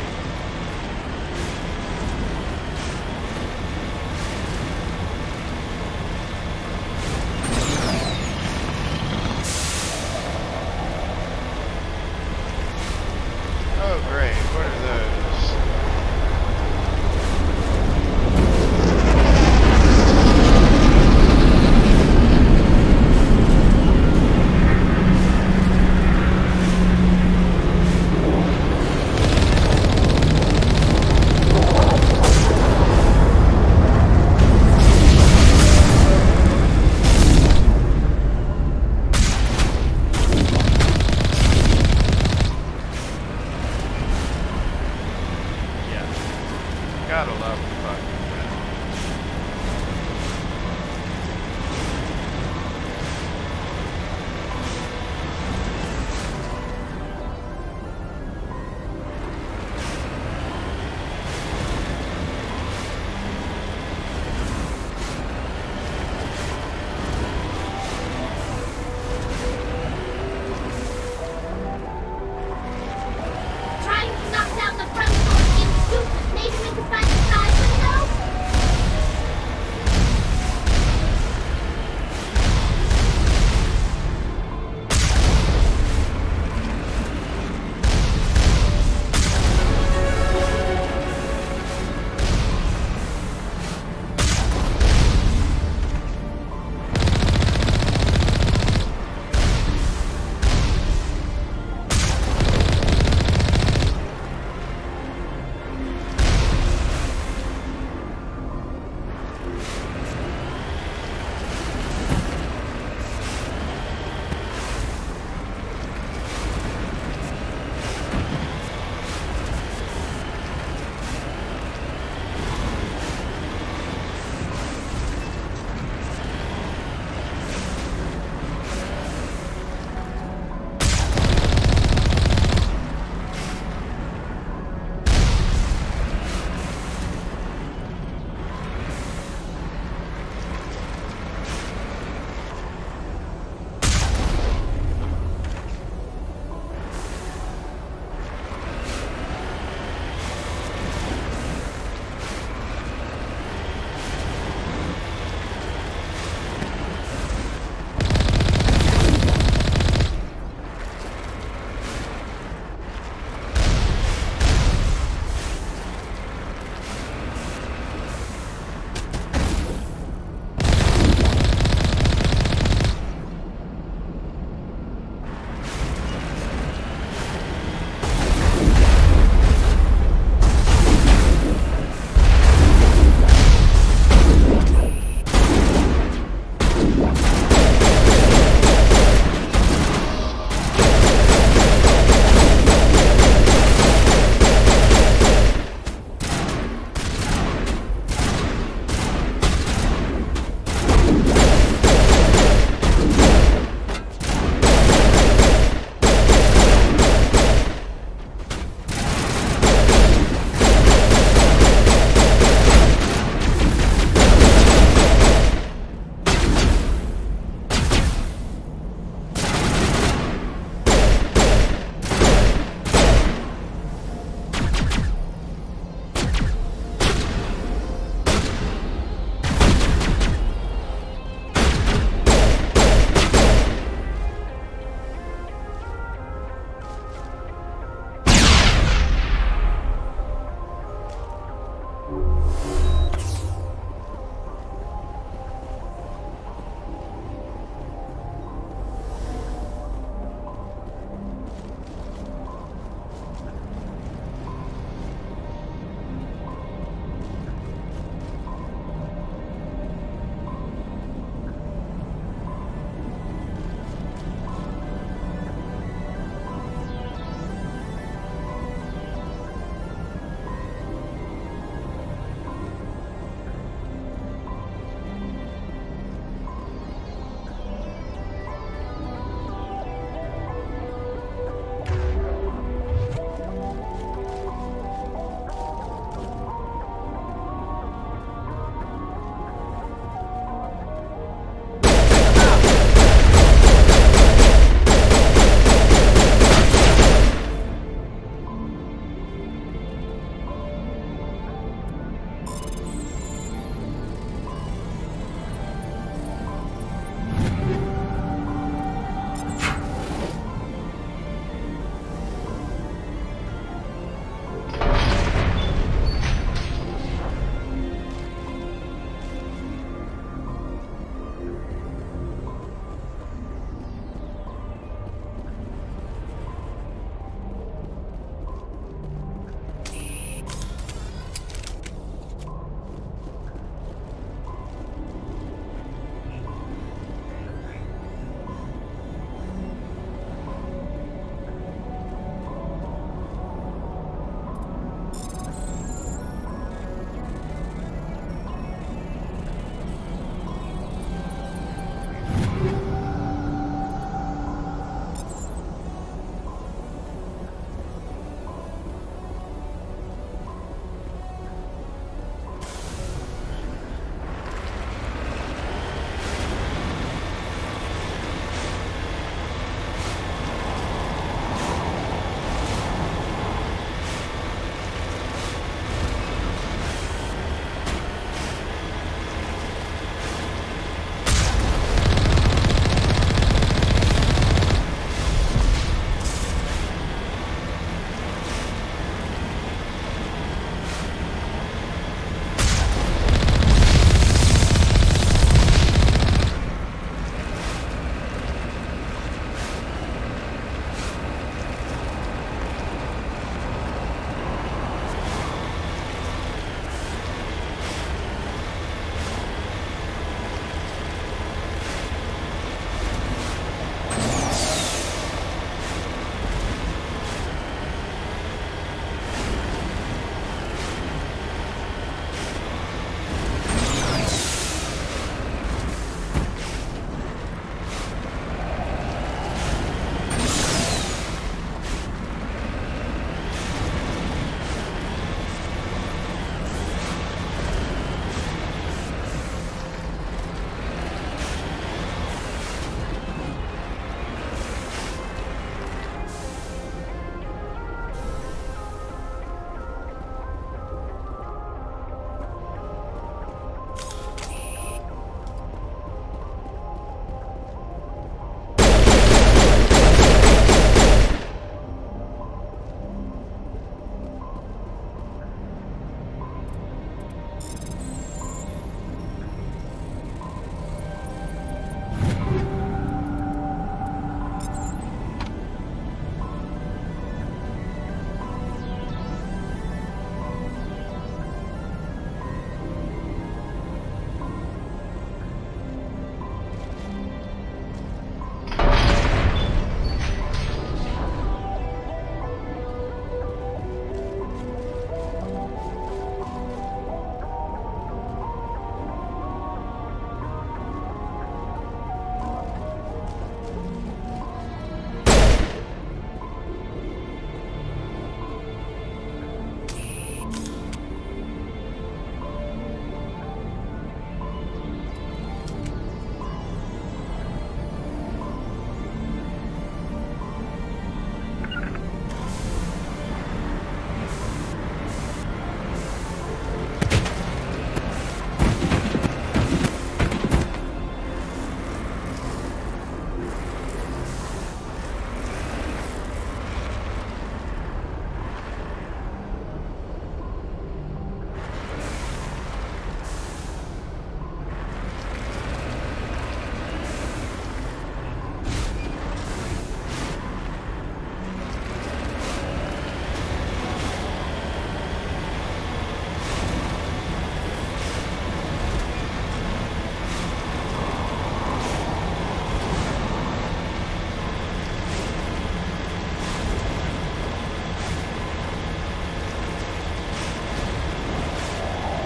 Oh, great. What are those? Gotta love the fucking film. Trying to knock down the front door, you stupid. Maybe we could find a side window?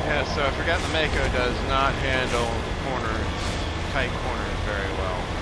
Yeah, so I forgot the Mako does not handle corners, tight corners very well.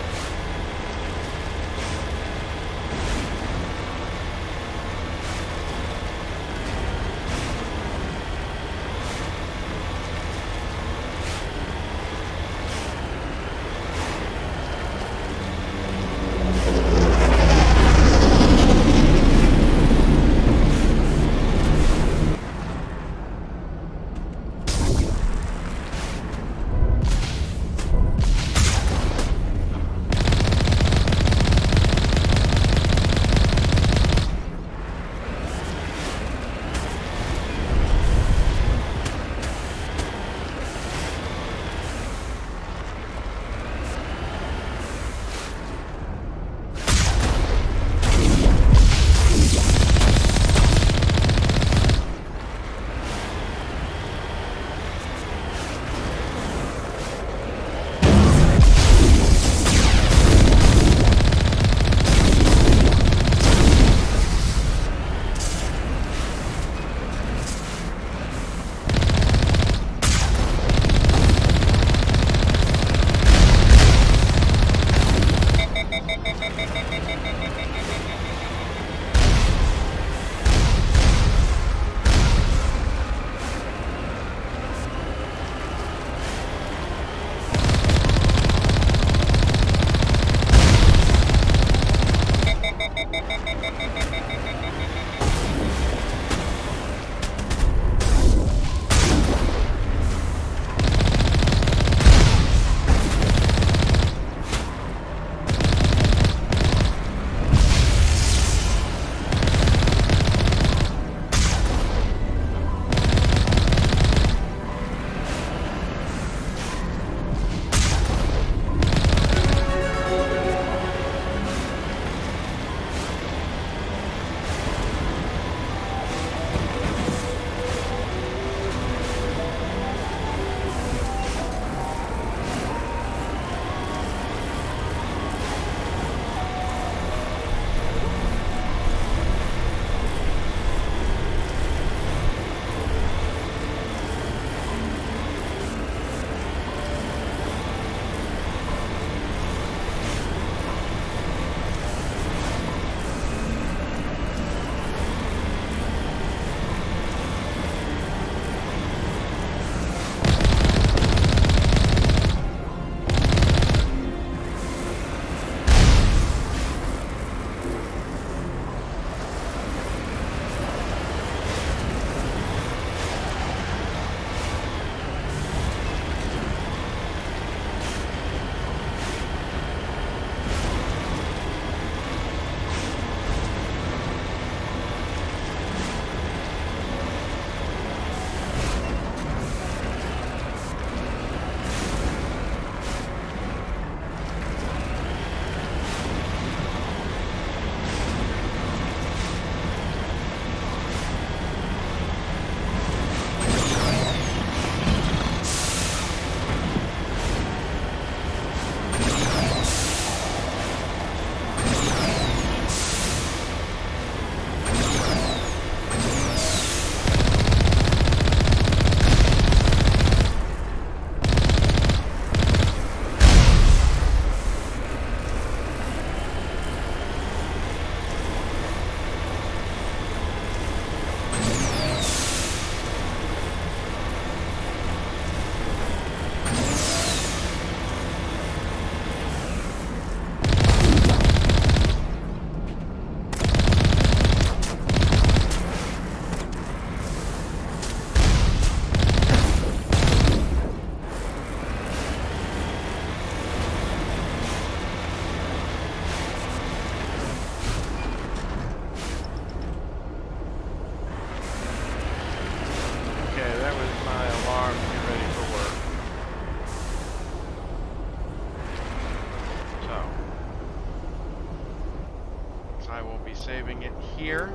saving it here.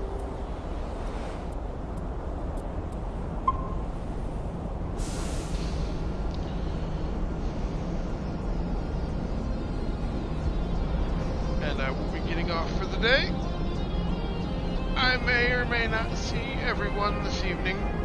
And I will be getting off for the day. I may or may not see everyone this evening.